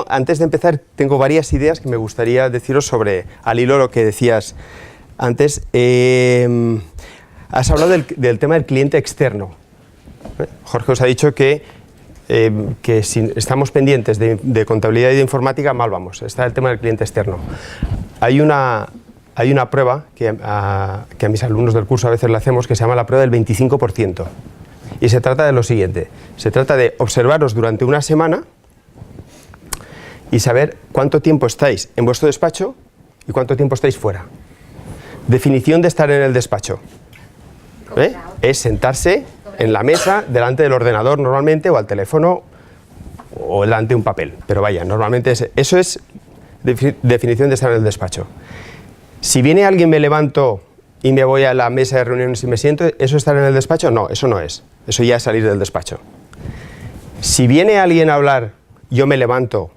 Antes de empezar, tengo varias ideas que me gustaría deciros sobre, al hilo lo que decías antes. Has hablado del tema del cliente externo. Jorge os ha dicho que si estamos pendientes de contabilidad y de informática, mal vamos. Está el tema del cliente externo. Hay una prueba que a mis alumnos del curso a veces le hacemos, que se llama la prueba del 25%. Y se trata de lo siguiente. Se trata de observaros durante una semana y saber cuánto tiempo estáis en vuestro despacho y cuánto tiempo estáis fuera. Definición de estar en el despacho. Es sentarse en la mesa, delante del ordenador normalmente, o al teléfono, o delante de un papel. Pero vaya, normalmente eso es definición de estar en el despacho. Si viene alguien, me levanto y me voy a la mesa de reuniones y me siento, ¿eso es estar en el despacho? No, eso no es. Eso ya es salir del despacho. Si viene alguien a hablar, yo me levanto,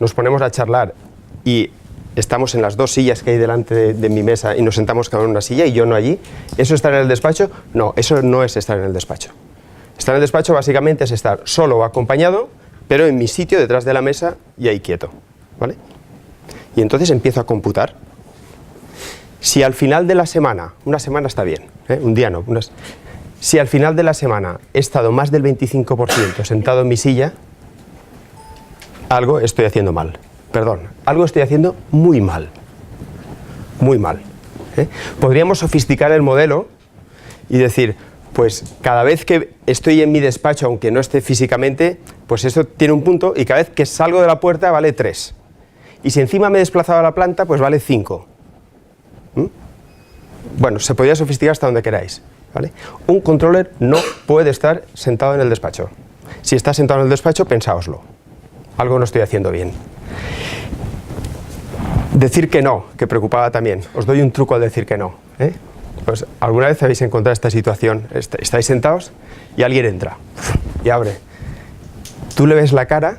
nos ponemos a charlar y estamos en las dos sillas que hay delante de mi mesa y nos sentamos cada uno en una silla y yo no allí, ¿eso es estar en el despacho? No, eso no es estar en el despacho. Estar en el despacho básicamente es estar solo o acompañado, pero en mi sitio detrás de la mesa y ahí quieto, ¿vale? Y entonces empiezo a computar. Si al final de la semana, una semana está bien, un día no, si al final de la semana he estado más del 25% sentado en mi silla, algo estoy haciendo mal. Perdón, algo estoy haciendo muy mal. Muy mal. Podríamos sofisticar el modelo y decir, pues cada vez que estoy en mi despacho, aunque no esté físicamente, pues eso tiene un punto y cada vez que salgo de la puerta vale 3. Y si encima me he desplazado a la planta, pues vale 5. Bueno, se podría sofisticar hasta donde queráis, ¿vale? Un controller no puede estar sentado en el despacho. Si está sentado en el despacho, pensáoslo. Algo no estoy haciendo bien. Decir que no, que preocupaba también. Os doy un truco al decir que no. Pues, ¿alguna vez habéis encontrado esta situación? Estáis sentados y alguien entra y abre. Tú le ves la cara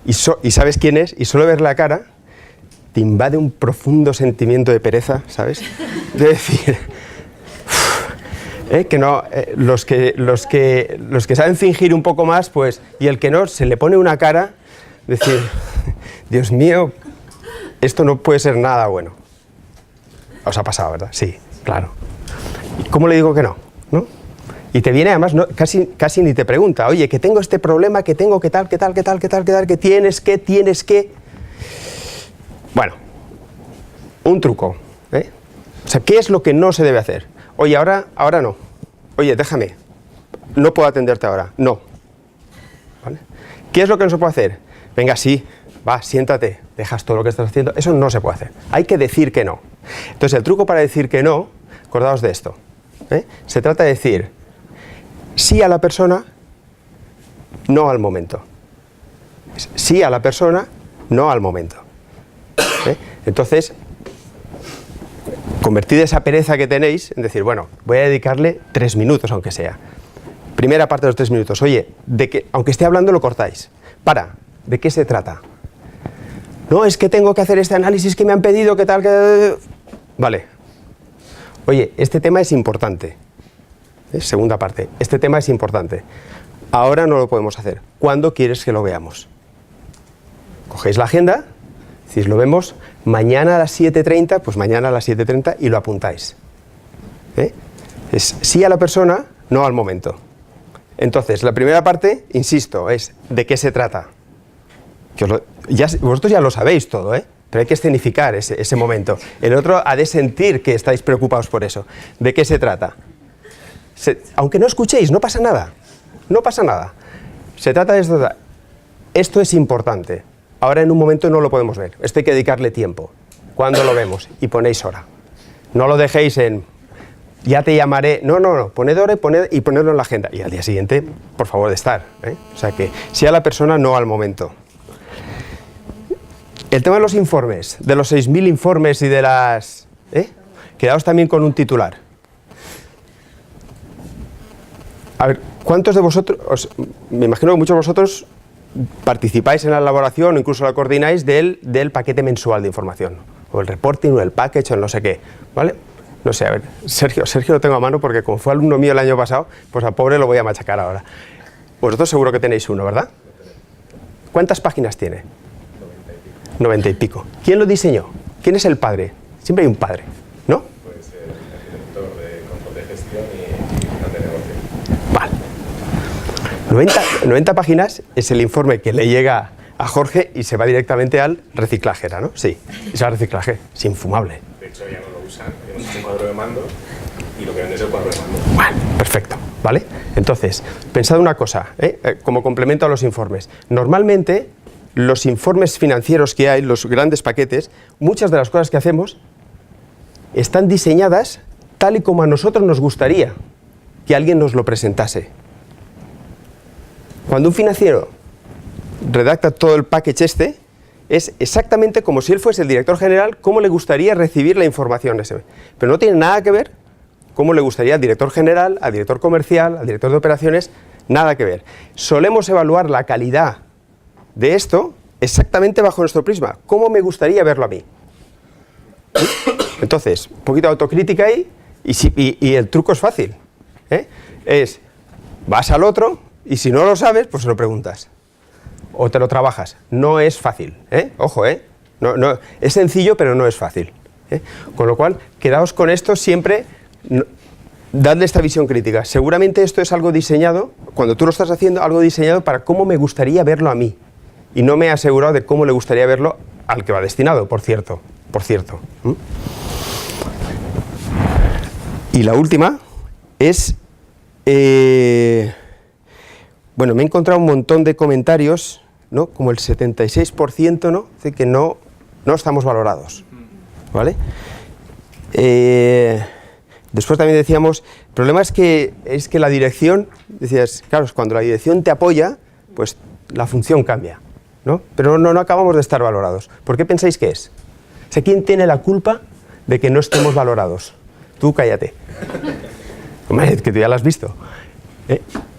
y sabes quién es, y solo ver la cara te invade un profundo sentimiento de pereza, ¿sabes? De decir, que no, los que saben fingir un poco más, pues, y el que no, se le pone una cara, decir, Dios mío, esto no puede ser nada bueno. Os ha pasado, ¿verdad? Sí, claro. ¿Cómo le digo que no? ¿No? Y te viene además, casi ni te pregunta, oye, que tengo este problema, que tengo que tal, que tienes que... Bueno, un truco, O sea, ¿qué es lo que no se debe hacer? Oye, ahora no. Oye, déjame. No puedo atenderte ahora. No. ¿Vale? ¿Qué es lo que no se puede hacer? Venga, sí, va, siéntate, dejas todo lo que estás haciendo. Eso no se puede hacer. Hay que decir que no. Entonces, el truco para decir que no, acordaos de esto. Se trata de decir sí a la persona, no al momento. Sí a la persona, no al momento. Entonces, convertid esa pereza que tenéis en decir, bueno, voy a dedicarle 3 minutos aunque sea. Primera parte de los 3 minutos. Oye, aunque esté hablando lo cortáis. ¿De qué se trata? No, es que tengo que hacer este análisis que me han pedido, que tal, que... Vale. Oye, este tema es importante. Segunda parte. Este tema es importante. Ahora no lo podemos hacer. ¿Cuándo quieres que lo veamos? Cogéis la agenda, decís, lo vemos mañana a las 7:30, pues mañana a las 7:30 y lo apuntáis. Es sí a la persona, no al momento. Entonces, la primera parte, insisto, es ¿de qué se trata? Vosotros ya lo sabéis todo, pero hay que escenificar ese momento. El otro ha de sentir que estáis preocupados por eso. ¿De qué se trata? Aunque no escuchéis, no pasa nada. No pasa nada. Se trata de esto. Esto es importante. Ahora en un momento no lo podemos ver. Esto hay que dedicarle tiempo. ¿Cuándo lo vemos? Y ponéis hora. No lo dejéis en... Ya te llamaré. No. Poned hora y ponedlo en la agenda. Y al día siguiente, por favor, de estar. O sea que sí a la persona, no al momento. El tema de los informes, de los 6.000 informes y de las... Quedaos también con un titular. A ver, ¿cuántos de vosotros... me imagino que muchos de vosotros participáis en la elaboración o incluso la coordináis del paquete mensual de información. O el reporting o el package o el no sé qué. ¿Vale? No sé, a ver, Sergio lo tengo a mano porque como fue alumno mío el año pasado, pues al pobre lo voy a machacar ahora. Vosotros seguro que tenéis uno, ¿verdad? ¿Cuántas páginas tiene? 90 y pico. ¿Quién lo diseñó? ¿Quién es el padre? Siempre hay un padre, ¿no? Puede ser el director de control de gestión y plan de negocio. Vale. 90 páginas es el informe que le llega a Jorge y se va directamente al reciclaje, ¿no? Sí, es al reciclaje, es infumable. De hecho, ya no lo usan, hemos hecho un cuadro de mando y lo que vende es el cuadro de mando. Bueno, perfecto, ¿vale? Entonces, pensad una cosa, como complemento a los informes. Normalmente, los informes financieros que hay, los grandes paquetes, muchas de las cosas que hacemos están diseñadas tal y como a nosotros nos gustaría que alguien nos lo presentase. Cuando un financiero redacta todo el package es exactamente como si él fuese el director general, cómo le gustaría recibir la información ese. Pero no tiene nada que ver cómo le gustaría al director general, al director comercial, al director de operaciones, nada que ver. Solemos evaluar la calidad de esto exactamente bajo nuestro prisma. ¿Cómo me gustaría verlo a mí? Entonces, un poquito de autocrítica ahí y el truco es fácil. Es, vas al otro y si no lo sabes, pues se lo preguntas. O te lo trabajas. No es fácil, ojo, no, es sencillo, pero no es fácil. Con lo cual, quedaos con esto siempre, dadle esta visión crítica. Seguramente esto es algo diseñado, cuando tú lo estás haciendo, algo diseñado para cómo me gustaría verlo a mí. Y no me he asegurado de cómo le gustaría verlo al que va destinado, por cierto. Y la última es... bueno, me he encontrado un montón de comentarios, ¿no? Como el 76%, ¿no? Dice que no estamos valorados, ¿vale? Después también decíamos, el problema es que la dirección, decías, claro, cuando la dirección te apoya, pues la función cambia, ¿no? Pero no acabamos de estar valorados. ¿Por qué pensáis que es? O sea, ¿quién tiene la culpa de que no estemos valorados? Tú cállate. Hombre, que tú ya la has visto.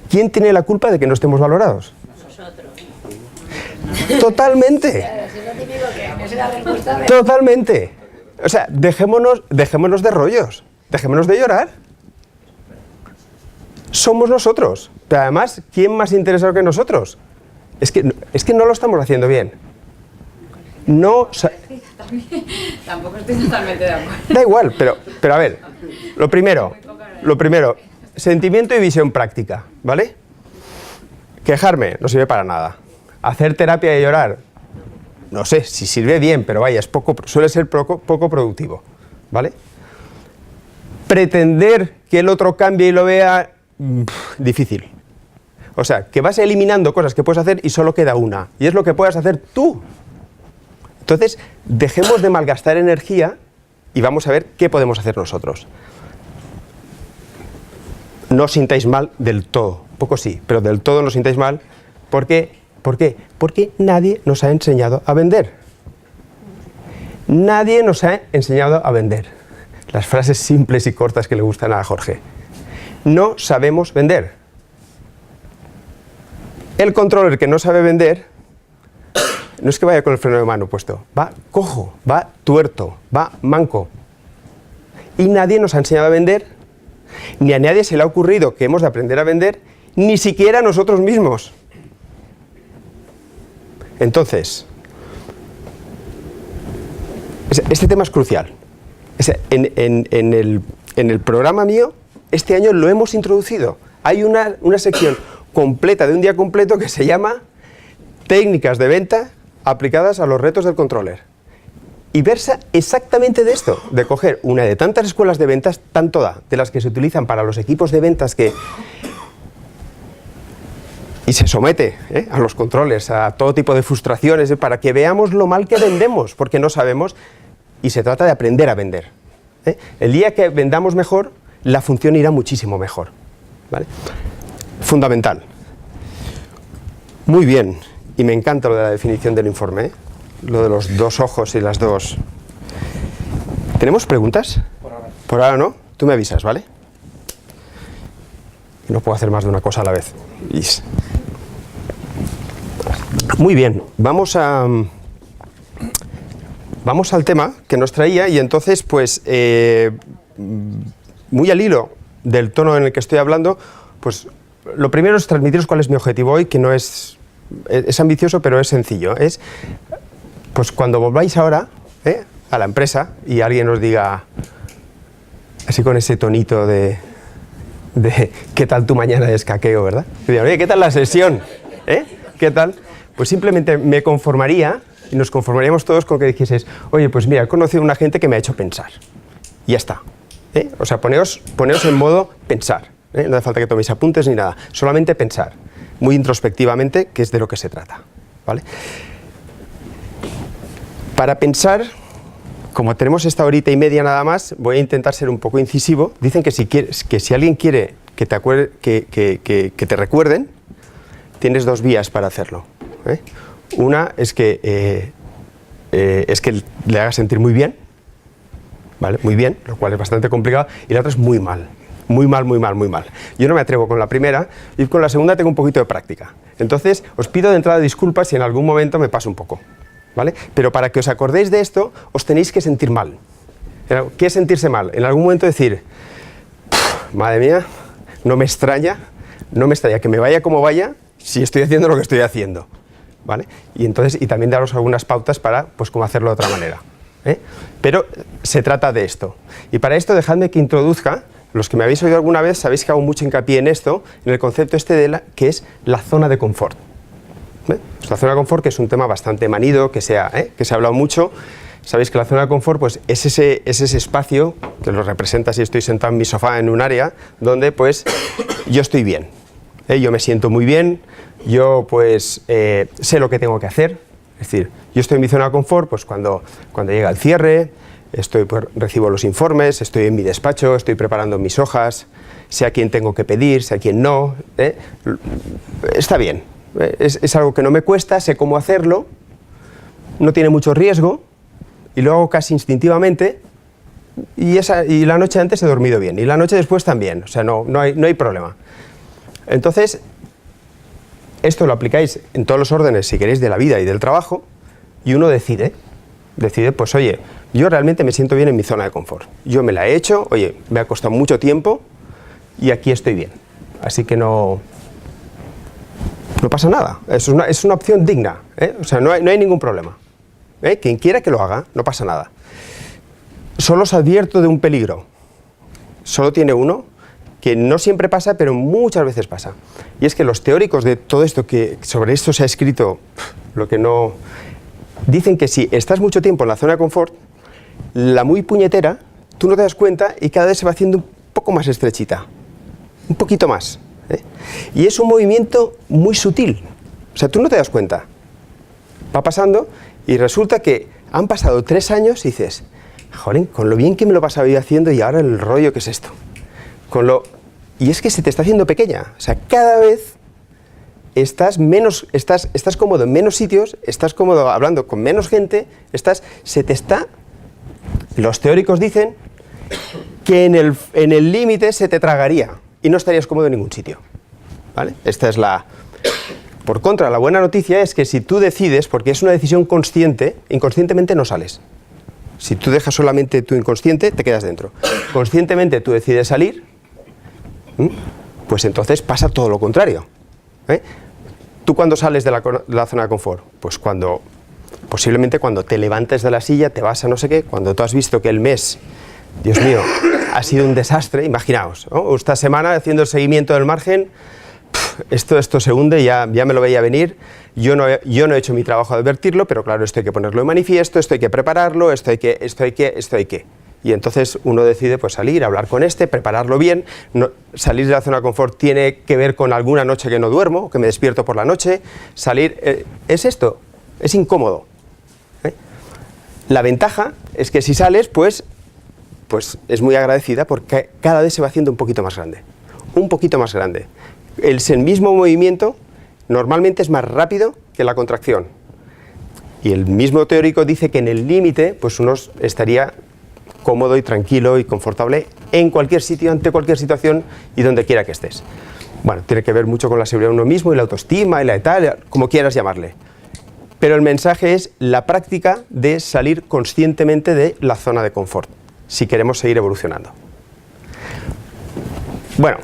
¿Quién tiene la culpa de que no estemos valorados? Nosotros. Totalmente. Totalmente. O sea, dejémonos de rollos. Dejémonos de llorar. Somos nosotros. Pero además, ¿quién más interesado que nosotros? Es que no lo estamos haciendo bien. Tampoco estoy totalmente de acuerdo. Da igual, pero a ver, lo primero, sentimiento y visión práctica, ¿vale? Quejarme no sirve para nada. Hacer terapia de llorar, no sé si sirve bien, pero vaya, suele ser poco productivo, ¿vale? Pretender que el otro cambie y lo vea, difícil. O sea, que vas eliminando cosas que puedes hacer y solo queda una, y es lo que puedas hacer tú. Entonces, dejemos de malgastar energía y vamos a ver qué podemos hacer nosotros. No os sintáis mal del todo, poco sí, pero del todo no os sintáis mal. ¿Por qué? Porque nadie nos ha enseñado a vender. Nadie nos ha enseñado a vender. Las frases simples y cortas que le gustan a Jorge. No sabemos vender. El controller que no sabe vender, no es que vaya con el freno de mano puesto, va cojo, va tuerto, va manco. Y nadie nos ha enseñado a vender, ni a nadie se le ha ocurrido que hemos de aprender a vender, ni siquiera a nosotros mismos. Entonces, este tema es crucial. En el programa mío, este año lo hemos introducido. Hay una sección completa, de un día completo, que se llama Técnicas de venta aplicadas a los retos del controller. Y versa exactamente de esto, de coger una de tantas escuelas de ventas, de las que se utilizan para los equipos de ventas y se somete a los controles, a todo tipo de frustraciones, para que veamos lo mal que vendemos, porque no sabemos, y se trata de aprender a vender. El día que vendamos mejor, la función irá muchísimo mejor, ¿vale? Fundamental. Muy bien, y me encanta lo de la definición del informe, lo de los dos ojos y las dos. ¿Tenemos preguntas? Por ahora no. Tú me avisas, ¿vale? Y no puedo hacer más de una cosa a la vez. Muy bien, vamos al tema que nos traía, y entonces, pues, muy al hilo del tono en el que estoy hablando, pues lo primero es transmitiros cuál es mi objetivo hoy, que no es Es ambicioso, pero es sencillo. Es, pues cuando volváis ahora a la empresa y alguien os diga, así con ese tonito de ¿qué tal tu mañana de escaqueo, verdad? Y digan, oye, ¿qué tal la sesión? ¿Qué tal? Pues simplemente me conformaría, y nos conformaríamos todos con que dijeses, oye, pues mira, he conocido a una gente que me ha hecho pensar. Y ya está. O sea, poneos en modo pensar. No hace falta que toméis apuntes ni nada, solamente pensar, muy introspectivamente, que es de lo que se trata, ¿vale? Para pensar, como tenemos esta horita y media nada más, voy a intentar ser un poco incisivo. Dicen que si alguien quiere que te recuerden, tienes dos vías para hacerlo. Una es que le hagas sentir muy bien, ¿vale? Muy bien, lo cual es bastante complicado, y la otra es muy mal. Muy mal, muy mal, muy mal. Yo no me atrevo con la primera y con la segunda tengo un poquito de práctica. Entonces, os pido de entrada disculpas si en algún momento me paso un poco, ¿vale? Pero para que os acordéis de esto, os tenéis que sentir mal. ¿Qué es sentirse mal? En algún momento decir, madre mía, no me extraña que me vaya como vaya si estoy haciendo lo que estoy haciendo, ¿vale? Y entonces, y también daros algunas pautas para, pues, cómo hacerlo de otra manera. Pero se trata de esto. Y para esto, dejadme que introduzca. Los que me habéis oído alguna vez sabéis que hago mucho hincapié en esto, en el concepto que es la zona de confort. Pues la zona de confort, que es un tema bastante manido, que se ha hablado mucho. Sabéis que la zona de confort, pues, es ese espacio que lo representa si estoy sentado en mi sofá en un área donde, pues, yo estoy bien. Yo me siento muy bien, yo, pues, sé lo que tengo que hacer. Es decir, yo estoy en mi zona de confort, pues, cuando llega el cierre, pues, recibo los informes, estoy en mi despacho, estoy preparando mis hojas, sé a quién tengo que pedir, sé a quién no. Está bien, es algo que no me cuesta, sé cómo hacerlo, no tiene mucho riesgo y lo hago casi instintivamente y la noche antes he dormido bien y la noche después también, o sea, no hay problema. Entonces, esto lo aplicáis en todos los órdenes, si queréis, de la vida y del trabajo, y uno decide, pues, oye, yo realmente me siento bien en mi zona de confort. Yo me la he hecho, oye, me ha costado mucho tiempo y aquí estoy bien. Así que no pasa nada. Es una opción digna, O sea, no hay ningún problema. Quien quiera que lo haga, no pasa nada. Solo os advierto de un peligro. Solo tiene uno, que no siempre pasa, pero muchas veces pasa. Y es que los teóricos de todo esto, que sobre esto se ha escrito, dicen que si estás mucho tiempo en la zona de confort, la muy puñetera, tú no te das cuenta y cada vez se va haciendo un poco más estrechita, un poquito más. Y es un movimiento muy sutil, o sea, tú no te das cuenta. Va pasando y resulta que han pasado 3 años y dices, jolín, con lo bien que me lo pasaba yo haciendo y ahora el rollo que es esto. Y es que se te está haciendo pequeña, o sea, cada vez estás cómodo en menos sitios, estás cómodo hablando con menos gente, los teóricos dicen que en el límite se te tragaría y no estarías cómodo en ningún sitio, ¿vale? Por contra, la buena noticia es que si tú decides, porque es una decisión consciente, inconscientemente no sales. Si tú dejas solamente tu inconsciente, te quedas dentro. Conscientemente tú decides salir, pues entonces pasa todo lo contrario. ¿Tú cuándo sales de la zona de confort? Pues posiblemente cuando te levantes de la silla, te vas a no sé qué, cuando tú has visto que el mes, Dios mío, ha sido un desastre, imaginaos, ¿no? Esta semana haciendo el seguimiento del margen, esto se hunde, ya me lo veía venir, yo no he hecho mi trabajo de advertirlo, pero claro, esto hay que ponerlo en manifiesto, esto hay que prepararlo, esto hay que. Y entonces uno decide, pues, salir, hablar con prepararlo bien. Salir de la zona de confort tiene que ver con alguna noche que no duermo, que me despierto por la noche. Salir, es esto, es incómodo. La ventaja es que si sales, pues es muy agradecida porque cada vez se va haciendo un poquito más grande. Un poquito más grande. El mismo movimiento normalmente es más rápido que la contracción. Y el mismo teórico dice que en el límite, pues uno estaría cómodo y tranquilo y confortable en cualquier sitio, ante cualquier situación y donde quiera que estés. Bueno, tiene que ver mucho con la seguridad de uno mismo y la autoestima y la tal, como quieras llamarle. Pero el mensaje es la práctica de salir conscientemente de la zona de confort, si queremos seguir evolucionando. Bueno,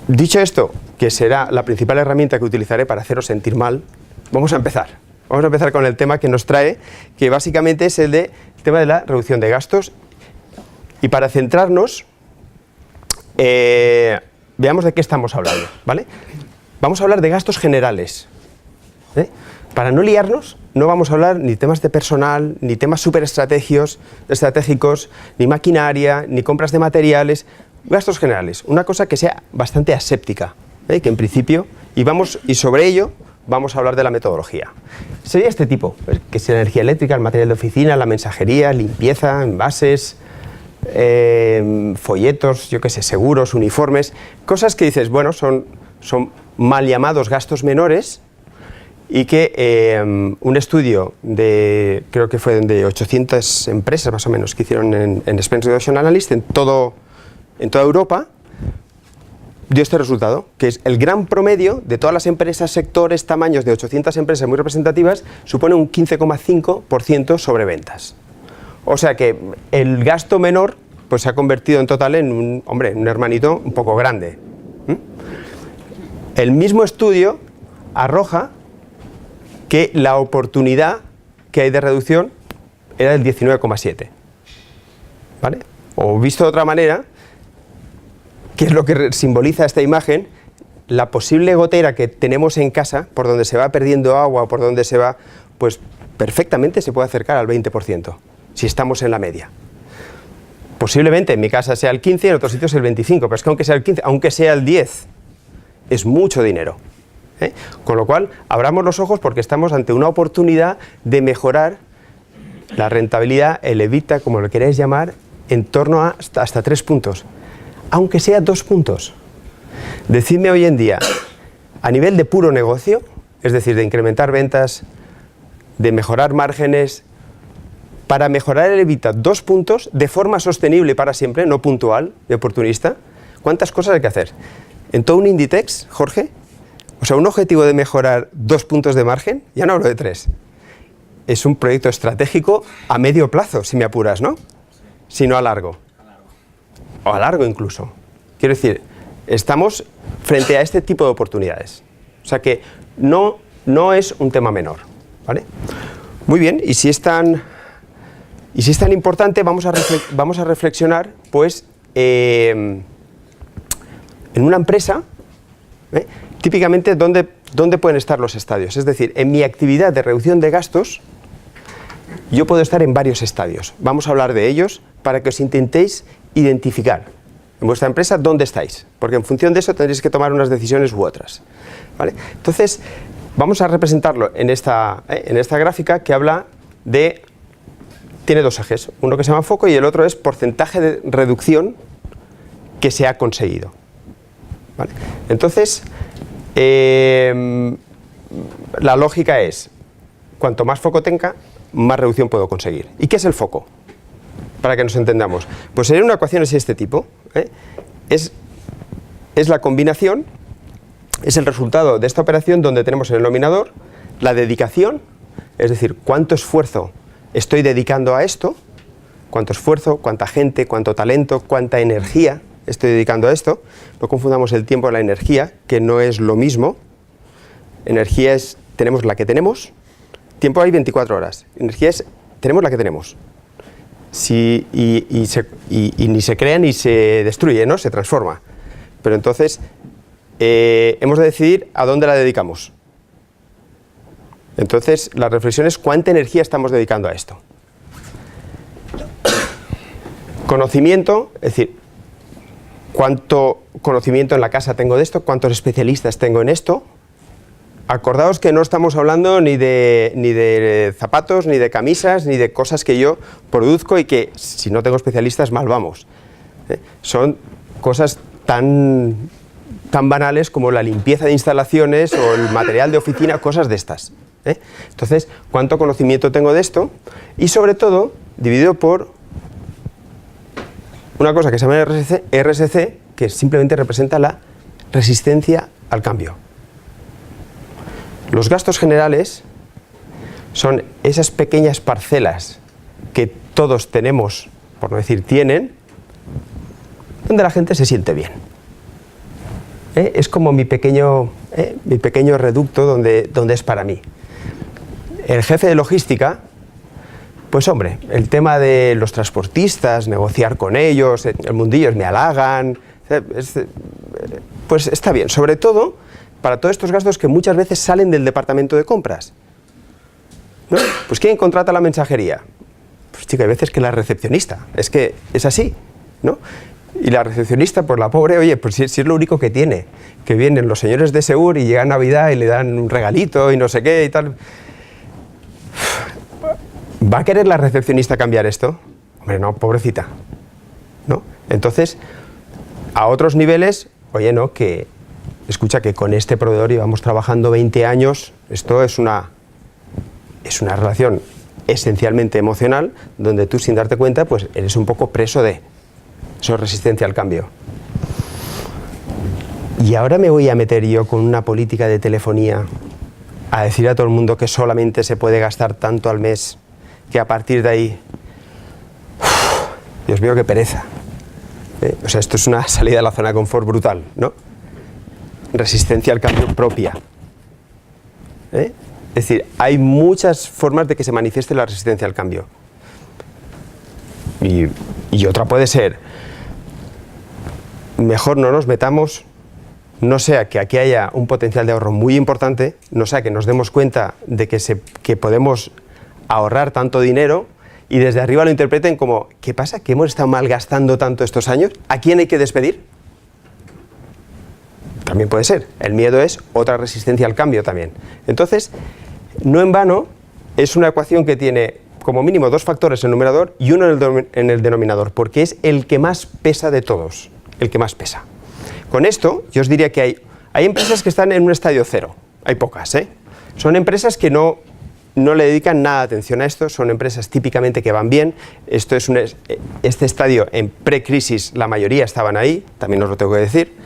dicho esto, que será la principal herramienta que utilizaré para haceros sentir mal, vamos a empezar. Vamos a empezar con el tema que nos trae, que básicamente es el tema de la reducción de gastos. Y para centrarnos, veamos de qué estamos hablando, ¿vale? Vamos a hablar de gastos generales. Para no liarnos, no vamos a hablar ni temas de personal, ni temas súper estratégicos, ni maquinaria, ni compras de materiales. Gastos generales, una cosa que sea bastante aséptica, que en principio, y sobre ello vamos a hablar de la metodología. Sería este tipo, que es la energía eléctrica, el material de oficina, la mensajería, limpieza, envases, folletos, yo qué sé, seguros, uniformes, cosas que dices, bueno, son mal llamados gastos menores, y que un estudio creo que fue de 800 empresas más o menos que hicieron en Expense Reduction Analyst en toda Europa, dio este resultado, que es el gran promedio de todas las empresas, sectores, tamaños de 800 empresas muy representativas, supone un 15,5% sobre ventas. O sea que el gasto menor pues se ha convertido en total en un hermanito un poco grande. El mismo estudio arroja que la oportunidad que hay de reducción era del 19,7. ¿Vale? O visto de otra manera, ¿qué es lo que simboliza esta imagen? La posible gotera que tenemos en casa, por donde se va perdiendo agua, por donde se va, pues perfectamente se puede acercar al 20%, si estamos en la media. Posiblemente en mi casa sea el 15 y en otros sitios el 25, pero es que aunque sea el 15, aunque sea el 10, es mucho dinero. Con lo cual, abramos los ojos porque estamos ante una oportunidad de mejorar la rentabilidad, el EBITDA, como lo queráis llamar, en torno a hasta 3 puntos. Aunque sea 2 puntos. Decidme hoy en día, a nivel de puro negocio, es decir, de incrementar ventas, de mejorar márgenes, para mejorar el EBITDA 2 puntos de forma sostenible para siempre, no puntual y oportunista, ¿cuántas cosas hay que hacer? En todo un Inditex, Jorge, o sea, un objetivo de mejorar 2 puntos de margen, ya no hablo de 3, es un proyecto estratégico a medio plazo, si me apuras, ¿no? Si no a largo. O a largo incluso. Quiero decir, estamos frente a este tipo de oportunidades. O sea que no es un tema menor, ¿vale? Muy bien, y si es tan importante, vamos a reflexionar, pues, en una empresa, típicamente, ¿dónde pueden estar los estadios? Es decir, en mi actividad de reducción de gastos, yo puedo estar en varios estadios. Vamos a hablar de ellos para que os intentéis identificar en vuestra empresa dónde estáis, porque en función de eso tendréis que tomar unas decisiones u otras, ¿vale? Entonces, vamos a representarlo en esta gráfica que habla tiene 2 ejes, uno que se llama foco y el otro es porcentaje de reducción que se ha conseguido. ¿Vale? Entonces, la lógica es, cuanto más foco tenga, más reducción puedo conseguir. ¿Y qué es el foco? Para que nos entendamos. Pues sería una ecuación de este tipo. Es la combinación, es el resultado de esta operación donde tenemos en el denominador la dedicación, es decir, cuánto esfuerzo estoy dedicando a esto, cuánto esfuerzo, cuánta gente, cuánto talento, cuánta energía estoy dedicando a esto. No confundamos el tiempo y la energía, que no es lo mismo. Energía es, tenemos la que tenemos, tiempo hay 24 horas. Energía es, tenemos la que tenemos. Y ni se crea ni se destruye, ¿no? Se transforma. Pero entonces, hemos de decidir a dónde la dedicamos. Entonces, la reflexión es cuánta energía estamos dedicando a esto. Conocimiento, es decir, cuánto conocimiento en la casa tengo de esto, cuántos especialistas tengo en esto. Acordaos que no estamos hablando ni de zapatos, ni de camisas, ni de cosas que yo produzco y que si no tengo especialistas mal vamos. Son cosas tan banales como la limpieza de instalaciones o el material de oficina, cosas de estas. Entonces, ¿cuánto conocimiento tengo de esto? Y sobre todo, dividido por una cosa que se llama RSC, que simplemente representa la resistencia al cambio. Los gastos generales son esas pequeñas parcelas que todos tenemos, por no decir tienen, donde la gente se siente bien. Es como mi pequeño reducto donde es para mí. El jefe de logística, pues hombre, el tema de los transportistas, negociar con ellos, el mundillo me halagan, pues está bien, sobre todo para todos estos gastos que muchas veces salen del departamento de compras, ¿no? Pues ¿quién contrata la mensajería? Pues chica, hay veces que la recepcionista, es que es así, ¿no? Y la recepcionista, pues la pobre, oye, pues si es lo único que tiene, que vienen los señores de Segur y llega Navidad y le dan un regalito y no sé qué y tal. ¿Va a querer la recepcionista cambiar esto? Hombre, no, pobrecita, ¿no? Entonces, a otros niveles, oye, no, que escucha que con este proveedor llevamos trabajando 20 años, esto es una relación esencialmente emocional, donde tú sin darte cuenta, pues eres un poco preso de eso, resistencia al cambio. Y ahora me voy a meter yo con una política de telefonía a decir a todo el mundo que solamente se puede gastar tanto al mes, que a partir de ahí, Dios mío, qué pereza. O sea, esto es una salida de la zona de confort brutal, ¿no? Resistencia al cambio propia. Es decir, hay muchas formas de que se manifieste la resistencia al cambio. Y otra puede ser, mejor no nos metamos, no sea que aquí haya un potencial de ahorro muy importante, no sea que nos demos cuenta de que podemos ahorrar tanto dinero y desde arriba lo interpreten como, ¿qué pasa? ¿Que hemos estado malgastando tanto estos años? ¿A quién hay que despedir? También puede ser. El miedo es otra resistencia al cambio también. Entonces, no en vano, es una ecuación que tiene como mínimo 2 factores en el numerador y uno en el denominador, porque es el que más pesa de todos, el que más pesa. Con esto, yo os diría que hay empresas que están en un estadio cero, hay pocas, ¿eh? Son empresas que no le dedican nada de atención a esto, son empresas típicamente que van bien. Esto es este estadio en precrisis, la mayoría estaban ahí, también os lo tengo que decir.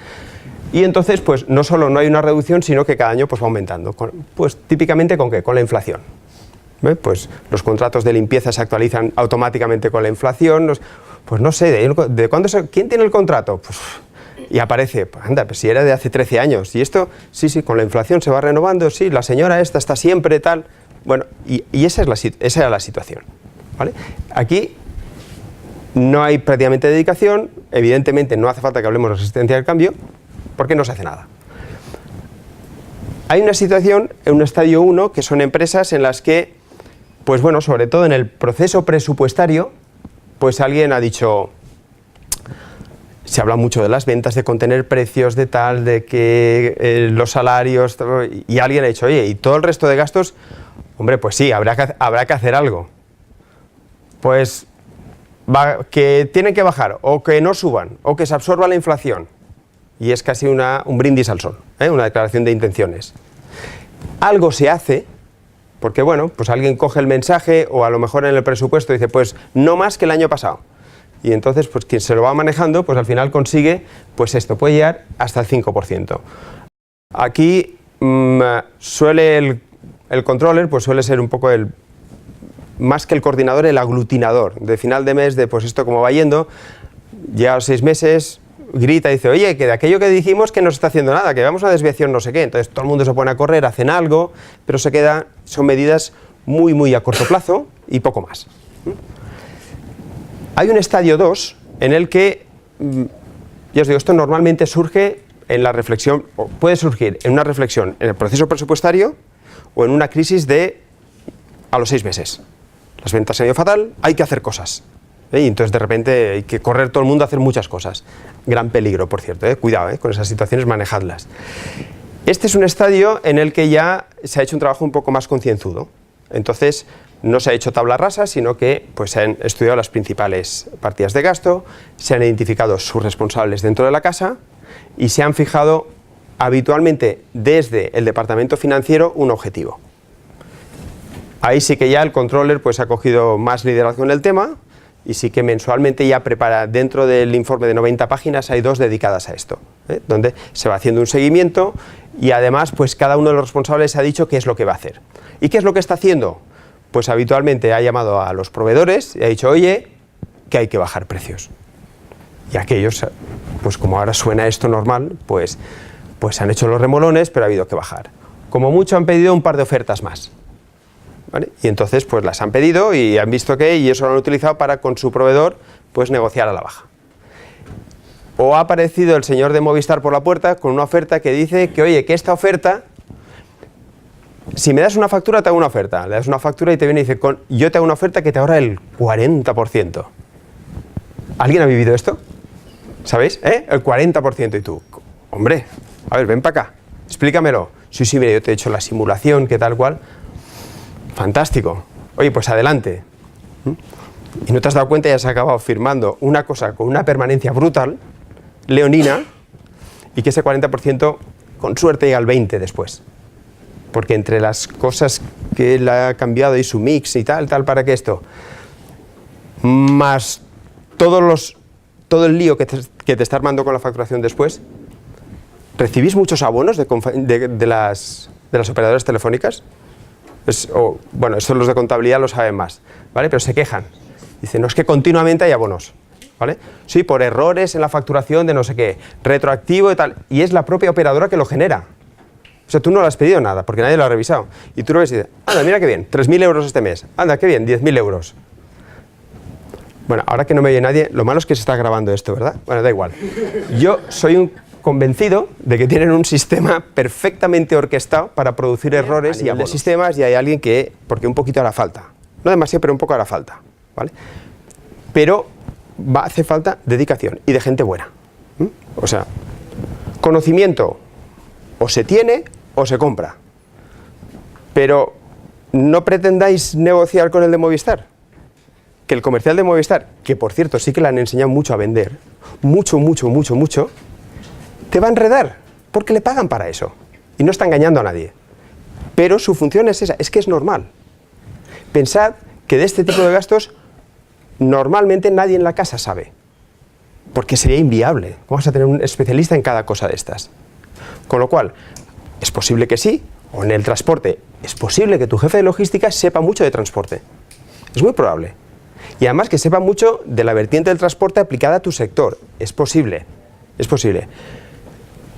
Y entonces, pues no solo no hay una reducción, sino que cada año pues va aumentando. Pues típicamente ¿con qué? Con la inflación. Pues los contratos de limpieza se actualizan automáticamente con la inflación. Pues no sé, ¿de cuándo ¿quién tiene el contrato? Pues, y aparece, pues anda, pues si era de hace 13 años. Y esto, sí, con la inflación se va renovando, sí, la señora esta está siempre tal. Bueno, y esa era la situación, ¿vale? Aquí no hay prácticamente dedicación, evidentemente no hace falta que hablemos de resistencia al cambio, porque no se hace nada. Hay una situación en un estadio 1 que son empresas en las que, pues bueno, sobre todo en el proceso presupuestario, pues alguien ha dicho, se habla mucho de las ventas, de contener precios, de tal, de que los salarios, y alguien ha dicho, oye, y todo el resto de gastos, hombre, pues sí, habrá que hacer algo. Pues que tienen que bajar, o que no suban, o que se absorba la inflación. Y es casi un brindis al sol, una declaración de intenciones. Algo se hace, porque bueno, pues alguien coge el mensaje, o a lo mejor en el presupuesto dice, pues no más que el año pasado. Y entonces, pues quien se lo va manejando, pues al final consigue, pues esto, puede llegar hasta el 5%. Aquí suele el controller, pues suele ser un poco más que el coordinador, el aglutinador. De final de mes, de pues esto como va yendo, llega a los 6 meses, grita y dice, oye, que de aquello que dijimos que no se está haciendo nada, que vamos a desviación no sé qué. Entonces todo el mundo se pone a correr, hacen algo, pero son medidas muy, muy a corto plazo y poco más. Hay un estadio 2 en el que, ya os digo, esto normalmente surge en la reflexión, o puede surgir en una reflexión en el proceso presupuestario o en una crisis a los 6 meses. Las ventas han ido fatal, hay que hacer cosas. Y entonces de repente hay que correr todo el mundo a hacer muchas cosas. Gran peligro, por cierto, cuidado con esas situaciones, manejadlas. Este es un estadio en el que ya se ha hecho un trabajo un poco más concienzudo. Entonces no se ha hecho tabla rasa, sino que pues, se han estudiado las principales partidas de gasto, se han identificado sus responsables dentro de la casa y se han fijado habitualmente desde el departamento financiero un objetivo. Ahí sí que ya el controller pues, ha cogido más liderazgo en el tema y sí que mensualmente ya prepara, dentro del informe de 90 páginas hay 2 dedicadas a esto, donde se va haciendo un seguimiento y además pues cada uno de los responsables ha dicho qué es lo que va a hacer. ¿Y qué es lo que está haciendo? Pues habitualmente ha llamado a los proveedores y ha dicho, oye, que hay que bajar precios. Y aquellos, pues como ahora suena esto normal, pues han hecho los remolones, pero ha habido que bajar. Como mucho han pedido un par de ofertas más. ¿vale? Y entonces pues las han pedido y han visto que, y eso lo han utilizado para con su proveedor pues negociar a la baja. O ha aparecido el señor de Movistar por la puerta con una oferta que dice que, oye, que esta oferta, si me das una factura, te hago una oferta. Le das una factura y te viene y dice, yo te hago una oferta que te ahorra el 40%. ¿Alguien ha vivido esto? ¿Sabéis? El 40%. Y tú, hombre, a ver, ven para acá, explícamelo. Sí, mira, yo te he hecho la simulación, que tal cual. Fantástico. Oye, pues adelante. Y no te has dado cuenta y has acabado firmando una cosa con una permanencia brutal, leonina, y que ese 40% con suerte llega al 20% después. Porque entre las cosas que él ha cambiado y su mix y tal, para que esto, más todo el lío que te está armando con la facturación después, ¿recibís muchos abonos de las operadoras telefónicas? Bueno, eso los de contabilidad lo saben más, ¿vale? Pero se quejan. Dicen, no, es que continuamente hay abonos, ¿vale? Sí, por errores en la facturación de no sé qué, retroactivo y tal, y es la propia operadora que lo genera. O sea, tú no le has pedido nada, porque nadie lo ha revisado. Y tú lo ves y dices, anda, mira qué bien, 3.000 euros este mes. Anda, qué bien, 10.000 euros. Bueno, ahora que no me oye nadie, lo malo es que se está grabando esto, ¿verdad? Bueno, da igual. Yo soy un convencido de que tienen un sistema perfectamente orquestado para producir errores y de sistemas, y hay alguien que, porque un poquito hará falta. No demasiado, pero un poco hará falta, ¿vale? Pero hace falta dedicación y de gente buena. O sea, conocimiento o se tiene o se compra. Pero no pretendáis negociar con el de Movistar. Que el comercial de Movistar, que por cierto sí que le han enseñado mucho a vender, mucho, te va a enredar, porque le pagan para eso. Y no está engañando a nadie. Pero su función es esa, es que es normal. Pensad que de este tipo de gastos normalmente nadie en la casa sabe. Porque sería inviable. Vamos a tener un especialista en cada cosa de estas. Con lo cual, es posible que sí, o en el transporte, es posible que tu jefe de logística sepa mucho de transporte. Es muy probable. Y además que sepa mucho de la vertiente del transporte aplicada a tu sector. Es posible.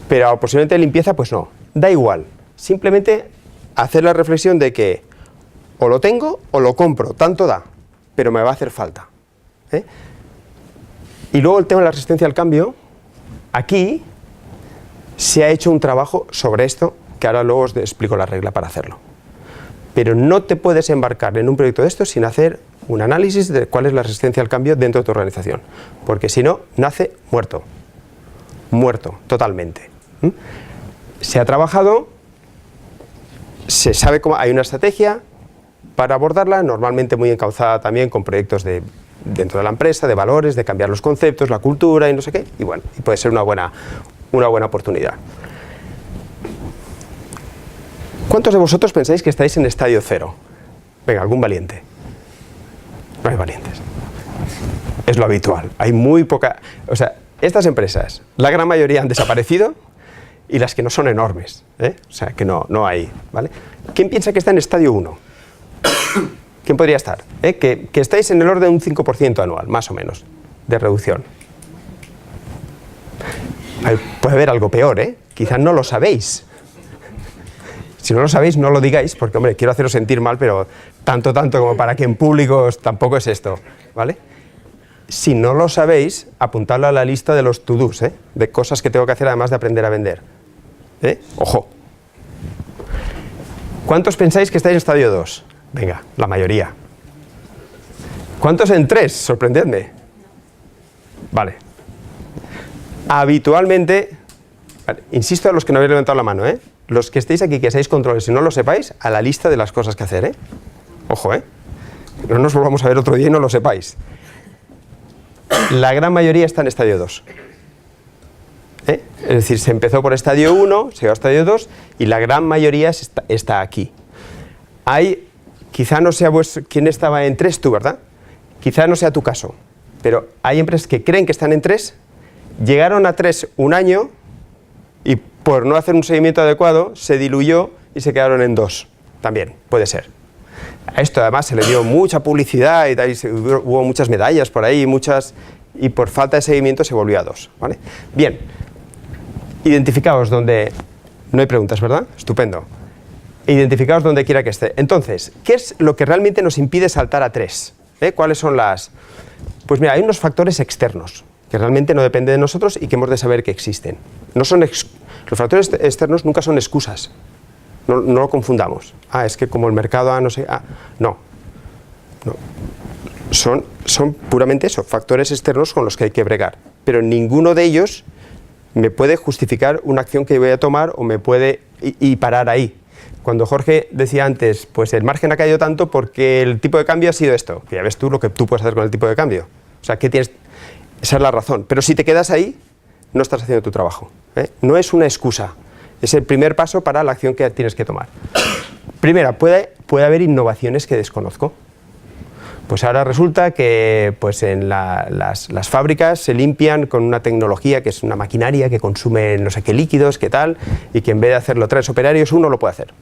Pero posiblemente limpieza, pues no. Da igual. Simplemente hacer la reflexión de que o lo tengo o lo compro. Tanto da. Pero me va a hacer falta. Y luego el tema de la resistencia al cambio. Aquí se ha hecho un trabajo sobre esto, que ahora luego os explico la regla para hacerlo. Pero no te puedes embarcar en un proyecto de estos sin hacer un análisis de cuál es la resistencia al cambio dentro de tu organización. Porque si no, nace muerto. Muerto, totalmente. Se ha trabajado, se sabe cómo, hay una estrategia para abordarla, normalmente muy encauzada también con proyectos dentro de la empresa, de valores, de cambiar los conceptos, la cultura y no sé qué, y bueno, y puede ser una buena oportunidad. ¿Cuántos de vosotros pensáis que estáis en estadio cero? Venga, algún valiente. No hay valientes. Es lo habitual. Hay muy poca... O sea, estas empresas, la gran mayoría han desaparecido y las que no son enormes. O sea, que no hay, ¿vale? ¿Quién piensa que está en estadio 1? ¿Quién podría estar? Que estáis en el orden de un 5% anual, más o menos, de reducción. Puede haber algo peor, quizás no lo sabéis. Si no lo sabéis, no lo digáis, porque, hombre, quiero haceros sentir mal, pero tanto como para que en público tampoco es esto, ¿vale? Si no lo sabéis, apuntadlo a la lista de los to-dos, de cosas que tengo que hacer además de aprender a vender. Ojo. ¿Cuántos pensáis que estáis en estadio 2? Venga, la mayoría. ¿Cuántos en 3? Sorprendedme. Vale. Habitualmente, vale, insisto a los que no habéis levantado la mano, los que estéis aquí, que seáis controles, si no lo sepáis, a la lista de las cosas que hacer, Ojo, no nos volvamos a ver otro día y no lo sepáis. La gran mayoría está en estadio 2. Es decir, se empezó por estadio 1, se llegó a estadio 2 y la gran mayoría está aquí. Quizá no sea quién estaba en 3, tú, ¿verdad? Quizá no sea tu caso, pero hay empresas que creen que están en 3, llegaron a 3 un año y por no hacer un seguimiento adecuado se diluyó y se quedaron en 2. También puede ser. A esto además se le dio mucha publicidad y hubo muchas medallas por ahí, y por falta de seguimiento se volvió a 2, ¿vale? Bien, identificaos donde no hay preguntas, ¿verdad? Estupendo. identificados donde quiera que esté. Entonces, ¿qué es lo que realmente nos impide saltar a 3? ¿Cuáles son las...? Pues mira, hay unos factores externos que realmente no dependen de nosotros y que hemos de saber que existen. Los factores externos nunca son excusas. No lo confundamos. Es que como el mercado no sé... No. Son puramente eso, factores externos con los que hay que bregar. Pero ninguno de ellos me puede justificar una acción que voy a tomar o me puede... y parar ahí. Cuando Jorge decía antes, pues el margen ha caído tanto porque el tipo de cambio ha sido esto. Que ya ves tú lo que tú puedes hacer con el tipo de cambio. O sea, ¿qué tienes? Esa es la razón. Pero si te quedas ahí, no estás haciendo tu trabajo. No es una excusa. Es el primer paso para la acción que tienes que tomar. Primera, puede haber innovaciones que desconozco. Pues ahora resulta que pues en las fábricas se limpian con una tecnología que es una maquinaria que consume no sé qué líquidos, qué tal, y que en vez de hacerlo 3 operarios, uno lo puede hacer.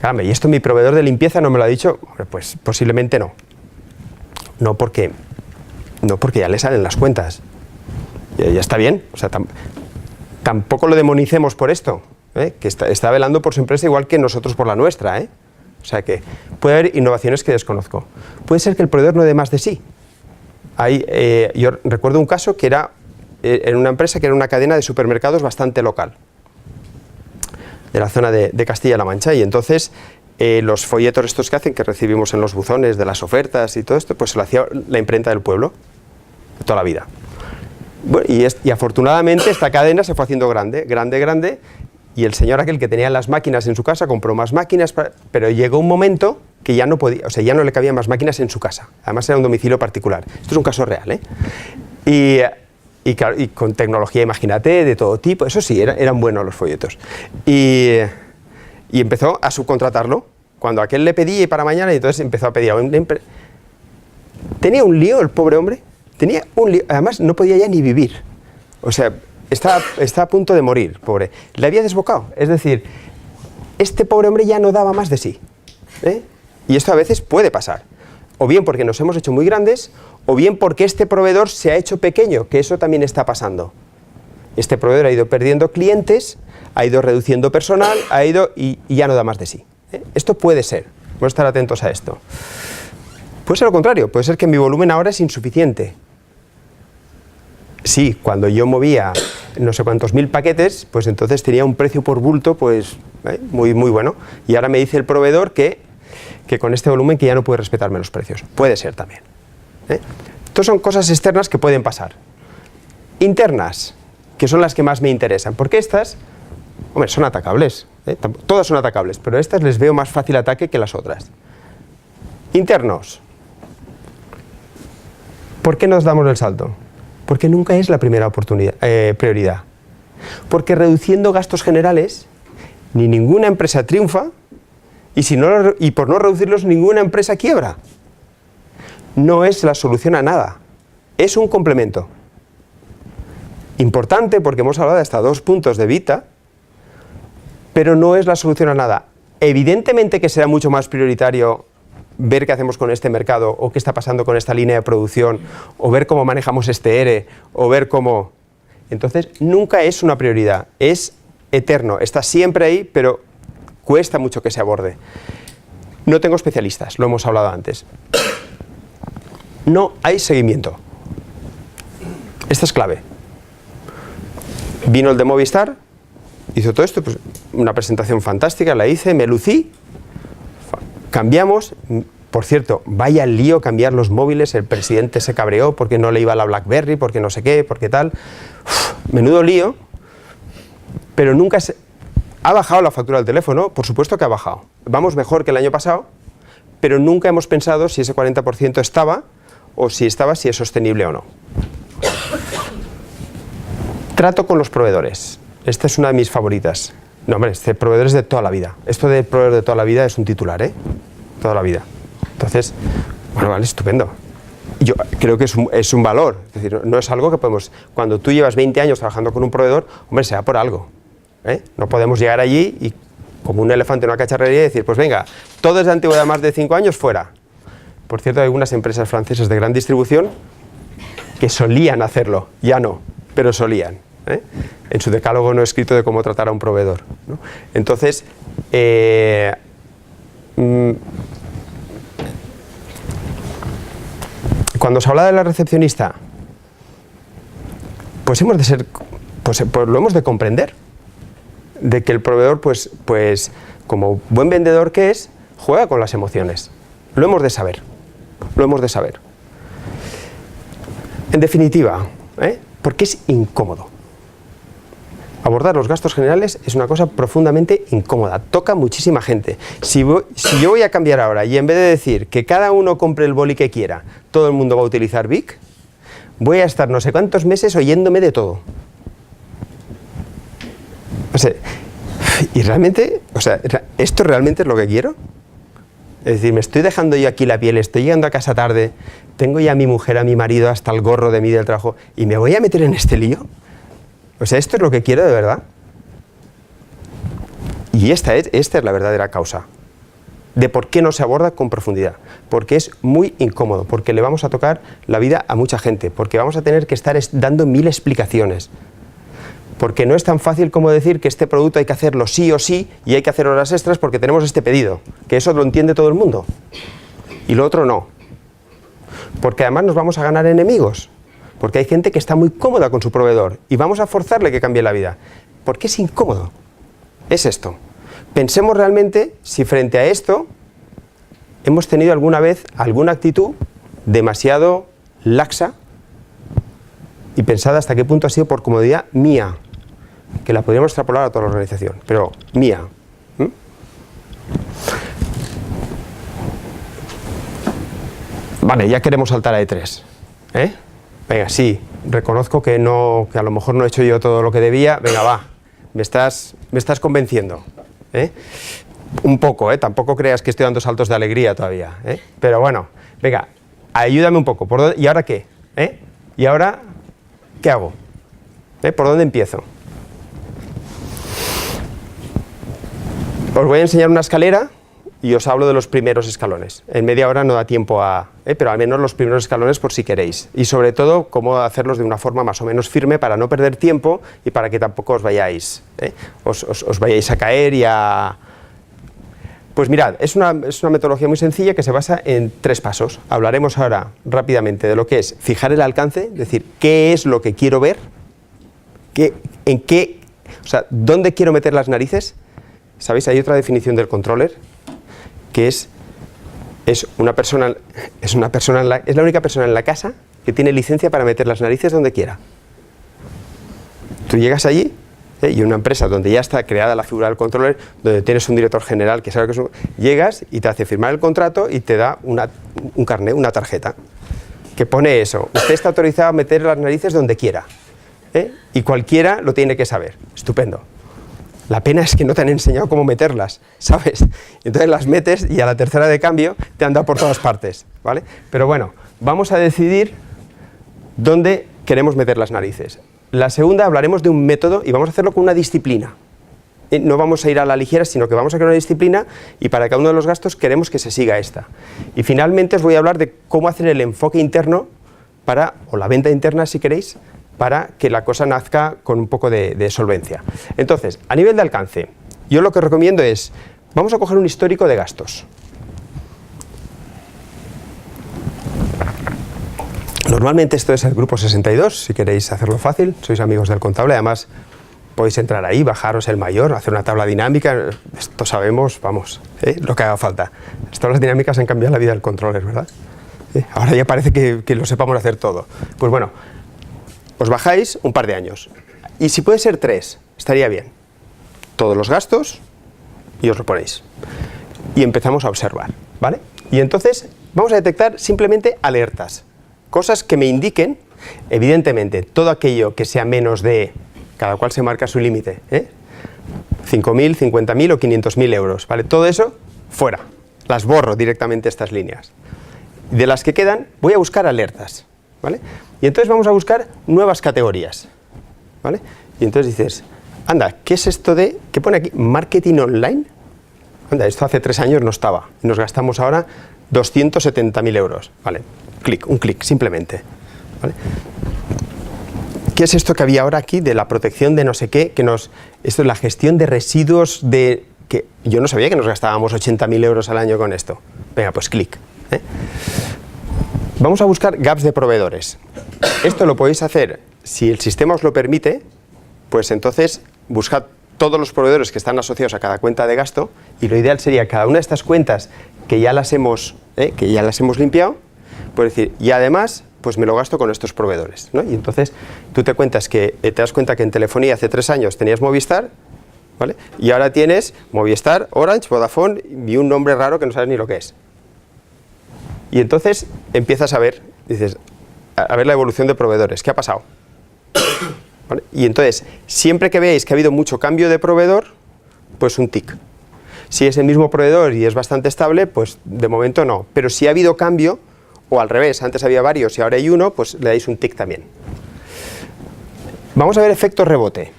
Caramba, ¿y esto mi proveedor de limpieza no me lo ha dicho? Pues posiblemente no. No porque ya le salen las cuentas. Ya está bien. O sea, tampoco lo demonicemos por esto, que está velando por su empresa igual que nosotros por la nuestra. O sea que puede haber innovaciones que desconozco. Puede ser que el proveedor no dé más de sí. Yo recuerdo un caso que era en una empresa que era una cadena de supermercados bastante local, de la zona de Castilla-La Mancha, y entonces los folletos estos que hacen, que recibimos en los buzones de las ofertas y todo esto, pues se lo hacía la imprenta del pueblo, de toda la vida. Bueno, y afortunadamente esta cadena se fue haciendo grande, y el señor aquel que tenía las máquinas en su casa compró más máquinas, pero llegó un momento que ya no podía, o sea, ya no le cabían más máquinas en su casa. Además era un domicilio particular. Esto es un caso real, Y con tecnología, imagínate, de todo tipo. Eso sí, eran buenos los folletos. Y empezó a subcontratarlo. Cuando aquel le pedía para mañana, y entonces empezó a pedir a una empresa. Tenía un lío el pobre hombre. Tenía un lío. Además, no podía ya ni vivir. O sea, está a punto de morir, pobre. Le había desbocado. Es decir, este pobre hombre ya no daba más de sí. Y esto a veces puede pasar. O bien porque nos hemos hecho muy grandes, o bien porque este proveedor se ha hecho pequeño, que eso también está pasando. Este proveedor ha ido perdiendo clientes, ha ido reduciendo personal, y ya no da más de sí. Esto puede ser. Vamos a estar atentos a esto. Puede ser lo contrario, puede ser que mi volumen ahora es insuficiente. Sí, cuando yo movía no sé cuántos mil paquetes, pues entonces tenía un precio por bulto pues muy bueno. Y ahora me dice el proveedor que con este volumen que ya no puede respetarme los precios. Puede ser también. Estas son cosas externas que pueden pasar. Internas, que son las que más me interesan, porque estas, hombre, son atacables. Todas son atacables, pero estas les veo más fácil ataque que las otras. Internos. ¿Por qué nos damos el salto? Porque nunca es la primera prioridad. Porque reduciendo gastos generales, ni ninguna empresa triunfa, y por no reducirlos, ninguna empresa quiebra. No es la solución a nada. Es un complemento. Importante porque hemos hablado de hasta 2 puntos de vista, pero no es la solución a nada. Evidentemente que será mucho más prioritario ver qué hacemos con este mercado, o qué está pasando con esta línea de producción, o ver cómo manejamos este ERE, o ver cómo... Entonces, nunca es una prioridad, es eterno, está siempre ahí, pero cuesta mucho que se aborde. No tengo especialistas, lo hemos hablado antes. No hay seguimiento. Esta es clave. Vino el de Movistar, hizo todo esto, pues una presentación fantástica, la hice, me lucí, cambiamos. Por cierto, vaya lío cambiar los móviles, el presidente se cabreó porque no le iba la BlackBerry, porque no sé qué, porque tal. Menudo lío, pero nunca se... ¿Ha bajado la factura del teléfono? Por supuesto que ha bajado. Vamos mejor que el año pasado, pero nunca hemos pensado si ese 40% estaba, o si estaba, si es sostenible o no. Trato con los proveedores. Esta es una de mis favoritas. No, hombre, este proveedor es de toda la vida. Esto de proveedor de toda la vida es un titular, toda la vida. Entonces, bueno, vale, estupendo. Yo creo que es un valor. Es decir, no es algo que podemos... Cuando tú llevas 20 años trabajando con un proveedor, hombre, sea por algo. No podemos llegar allí y, como un elefante en una cacharrería, y decir, pues venga, todo es de antigüedad más de 5 años, fuera. Por cierto, hay algunas empresas francesas de gran distribución que solían hacerlo, ya no, pero solían. En su decálogo no escrito de cómo tratar a un proveedor, ¿no? Entonces, Cuando se habla de la recepcionista, pues hemos de ser, pues lo hemos de comprender, de que el proveedor, pues como buen vendedor que es, juega con las emociones. Lo hemos de saber, lo hemos de saber. En definitiva, porque es incómodo. Abordar los gastos generales es una cosa profundamente incómoda, toca muchísima gente. Si yo voy a cambiar ahora y en vez de decir que cada uno compre el boli que quiera, todo el mundo va a utilizar Bic, voy a estar no sé cuántos meses oyéndome de todo. O sea, y realmente, o sea, ¿esto realmente es lo que quiero? Es decir, me estoy dejando yo aquí la piel, estoy llegando a casa tarde, tengo ya a mi mujer, a mi marido, hasta el gorro de mí del trabajo, y me voy a meter en este lío. O sea, ¿esto es lo que quiero de verdad? Y esta es la verdadera causa de por qué no se aborda con profundidad. Porque es muy incómodo, porque le vamos a tocar la vida a mucha gente, porque vamos a tener que estar dando 1000 explicaciones. Porque no es tan fácil como decir que este producto hay que hacerlo sí o sí y hay que hacer horas extras porque tenemos este pedido, que eso lo entiende todo el mundo. Y lo otro no. Porque además nos vamos a ganar enemigos. Porque hay gente que está muy cómoda con su proveedor y vamos a forzarle que cambie la vida. Porque es incómodo. Es esto. Pensemos realmente si frente a esto hemos tenido alguna vez alguna actitud demasiado laxa y pensada hasta qué punto ha sido por comodidad mía, que la podríamos extrapolar a toda la organización, pero mía. Vale, ya queremos saltar a E3. Venga, sí, reconozco que a lo mejor no he hecho yo todo lo que debía. Venga, va, me estás convenciendo. Un poco, tampoco creas que estoy dando saltos de alegría todavía. Pero bueno, venga, ayúdame un poco. ¿Y ahora qué? ¿Y ahora qué hago? ¿Por dónde empiezo? Os voy a enseñar una escalera y os hablo de los primeros escalones. En media hora no da tiempo pero al menos los primeros escalones por si queréis. Y sobre todo, cómo hacerlos de una forma más o menos firme para no perder tiempo y para que tampoco os vayáis, os vayáis a caer y a... Pues mirad, es una metodología muy sencilla que se basa en 3 pasos. Hablaremos ahora rápidamente de lo que es fijar el alcance, es decir, qué es lo que quiero ver, dónde quiero meter las narices. ¿Sabéis? Hay otra definición del controller, que es la única persona en la casa que tiene licencia para meter las narices donde quiera. Tú llegas allí, y en una empresa donde ya está creada la figura del controller, donde tienes un director general que sabe que llegas y te hace firmar el contrato y te da un carnet, una tarjeta, que pone eso: usted está autorizado a meter las narices donde quiera, y cualquiera lo tiene que saber. Estupendo. La pena es que no te han enseñado cómo meterlas, ¿sabes? Entonces las metes y a la tercera de cambio te han dado por todas partes, ¿vale? Pero bueno, vamos a decidir dónde queremos meter las narices. La segunda, hablaremos de un método y vamos a hacerlo con una disciplina. No vamos a ir a la ligera, sino que vamos a crear una disciplina y para cada uno de los gastos queremos que se siga esta. Y finalmente os voy a hablar de cómo hacer el enfoque interno o la venta interna, si queréis, para que la cosa nazca con un poco de solvencia. Entonces, a nivel de alcance, yo lo que recomiendo es, vamos a coger un histórico de gastos. Normalmente esto es el grupo 62, si queréis hacerlo fácil, sois amigos del contable, además podéis entrar ahí, bajaros el mayor, hacer una tabla dinámica, esto sabemos, vamos, lo que haga falta. Las tablas dinámicas han cambiado la vida del controller, ¿verdad? Ahora ya parece que lo sepamos hacer todo. Pues bueno, os bajáis un par de años. Y si puede ser 3, estaría bien. Todos los gastos y os lo ponéis. Y empezamos a observar, ¿vale? Y entonces vamos a detectar simplemente alertas. Cosas que me indiquen, evidentemente, todo aquello que sea menos de, cada cual se marca su límite, 5.000, 50.000 o 500.000 euros, ¿vale? Todo eso, fuera. Las borro directamente estas líneas. De las que quedan, voy a buscar alertas, ¿vale? Y entonces vamos a buscar nuevas categorías, ¿vale? Y entonces dices, anda, ¿qué es esto de, qué pone aquí? ¿Marketing online? Anda, esto hace 3 años no estaba. Y nos gastamos ahora 270.000 euros, ¿vale? Un clic, simplemente, ¿vale? ¿Qué es esto que había ahora aquí de la protección de no sé qué? Esto es la gestión de residuos que yo no sabía que nos gastábamos 80.000 euros al año con esto. Venga, pues clic. Vamos a buscar gaps de proveedores. Esto lo podéis hacer, si el sistema os lo permite, pues entonces buscad todos los proveedores que están asociados a cada cuenta de gasto, y lo ideal sería cada una de estas cuentas que ya las hemos limpiado, pues decir, y además pues me lo gasto con estos proveedores, ¿no? Y entonces tú te das cuenta que en telefonía hace 3 años tenías Movistar, ¿vale? Y ahora tienes Movistar, Orange, Vodafone y un nombre raro que no sabes ni lo que es. Y entonces empiezas a ver, dices, a ver la evolución de proveedores. ¿Qué ha pasado? ¿Vale? Y entonces, siempre que veáis que ha habido mucho cambio de proveedor, pues un tic. Si es el mismo proveedor y es bastante estable, pues de momento no. Pero si ha habido cambio, o al revés, antes había varios y ahora hay uno, pues le dais un tic también. Vamos a ver efecto rebote.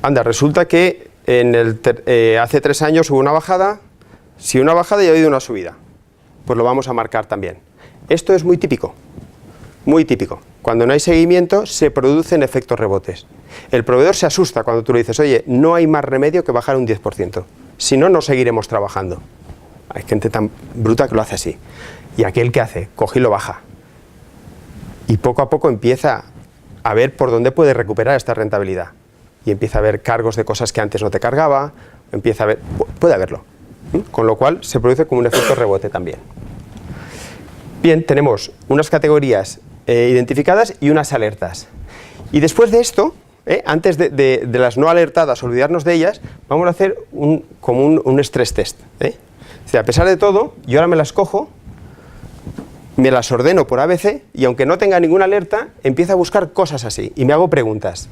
Anda, resulta que hace 3 años hubo una bajada. Si una bajada y ha habido una subida, pues lo vamos a marcar también. Esto es muy típico, muy típico. Cuando no hay seguimiento se producen efectos rebotes. El proveedor se asusta cuando tú le dices, oye, no hay más remedio que bajar un 10%. Si no, no seguiremos trabajando. Hay gente tan bruta que lo hace así. Y aquel que hace, coge y lo baja. Y poco a poco empieza a ver por dónde puede recuperar esta rentabilidad. Y empieza a ver cargos de cosas que antes no te cargaba, empieza a ver, puede haberlo. Con lo cual se produce como un efecto rebote también. Bien, tenemos unas categorías identificadas y unas alertas. Y después de esto, antes de las no alertadas, olvidarnos de ellas, vamos a hacer como un stress test. O sea, a pesar de todo, yo ahora me las cojo, me las ordeno por ABC y aunque no tenga ninguna alerta, empiezo a buscar cosas así y me hago preguntas.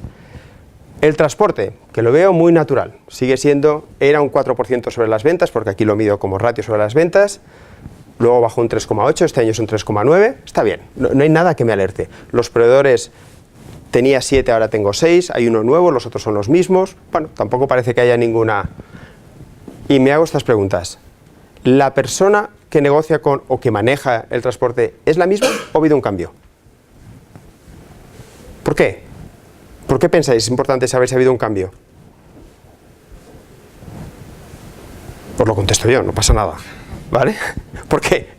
El transporte, que lo veo muy natural, era un 4% sobre las ventas, porque aquí lo mido como ratio sobre las ventas, luego bajó un 3,8, este año es un 3,9, está bien, no hay nada que me alerte. Los proveedores, tenía 7, ahora tengo 6, hay uno nuevo, los otros son los mismos, bueno, tampoco parece que haya ninguna. Y me hago estas preguntas. ¿La persona que negocia con o que maneja el transporte es la misma o ha habido un cambio? ¿Por qué? ¿Por qué pensáis es importante saber si ha habido un cambio? Pues lo contesto yo, no pasa nada, ¿vale? ¿Por qué?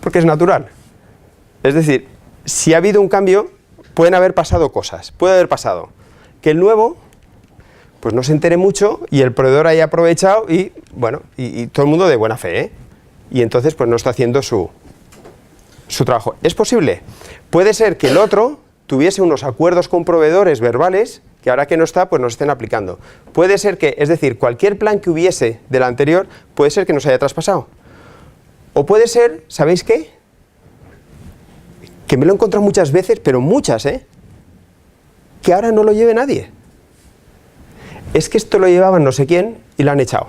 Porque es natural. Es decir, si ha habido un cambio, pueden haber pasado cosas. Puede haber pasado que el nuevo, pues no se entere mucho y el proveedor haya aprovechado y, bueno, y todo el mundo de buena fe, y entonces pues no está haciendo su trabajo. ¿Es posible? Puede ser que el otro tuviese unos acuerdos con proveedores verbales que ahora que no está, pues nos estén aplicando. Puede ser que, es decir, cualquier plan que hubiese del anterior, puede ser que nos haya traspasado. O puede ser, ¿sabéis qué? Que me lo he encontrado muchas veces, pero muchas, que ahora no lo lleve nadie. Es que esto lo llevaban no sé quién y lo han echado.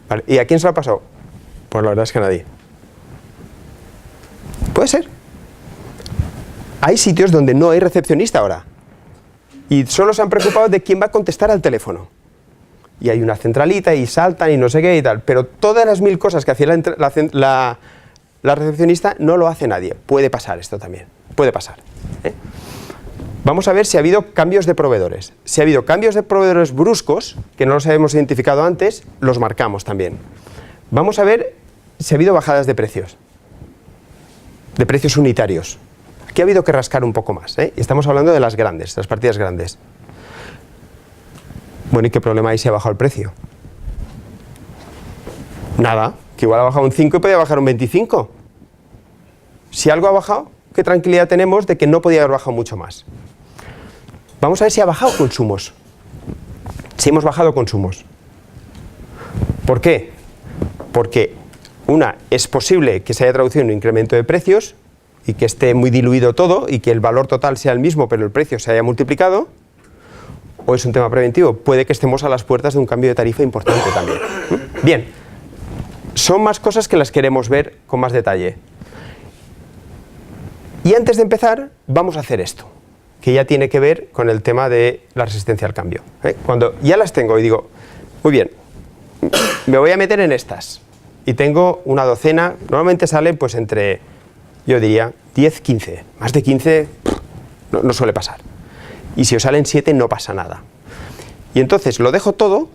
¿Vale? ¿Y a quién se lo ha pasado? Pues la verdad es que a nadie. Puede ser. Hay sitios donde no hay recepcionista ahora y solo se han preocupado de quién va a contestar al teléfono. Y hay una centralita y saltan y no sé qué y tal, pero todas las 1000 cosas que hacía la recepcionista no lo hace nadie. Puede pasar esto también, puede pasar. Vamos a ver si ha habido cambios de proveedores. Si ha habido cambios de proveedores bruscos, que no los habíamos identificado antes, los marcamos también. Vamos a ver si ha habido bajadas de precios unitarios. Aquí ha habido que rascar un poco más, y estamos hablando de las grandes, las partidas grandes. Bueno, ¿y qué problema hay si ha bajado el precio? Nada, que igual ha bajado un 5 y podía bajar un 25. Si algo ha bajado, ¿qué tranquilidad tenemos de que no podía haber bajado mucho más? Vamos a ver si ha bajado consumos. Si hemos bajado consumos. ¿Por qué? Porque es posible que se haya traducido en un incremento de precios y que esté muy diluido todo y que el valor total sea el mismo pero el precio se haya multiplicado, o es un tema preventivo, puede que estemos a las puertas de un cambio de tarifa importante también. Bien, son más cosas que las queremos ver con más detalle. Y antes de empezar, vamos a hacer esto, que ya tiene que ver con el tema de la resistencia al cambio. Cuando ya las tengo y digo, muy bien, me voy a meter en estas, y tengo una docena, normalmente salen pues entre, yo diría, 10, 15. Más de 15 no suele pasar. Y si os salen 7 no pasa nada. Y entonces lo dejo todo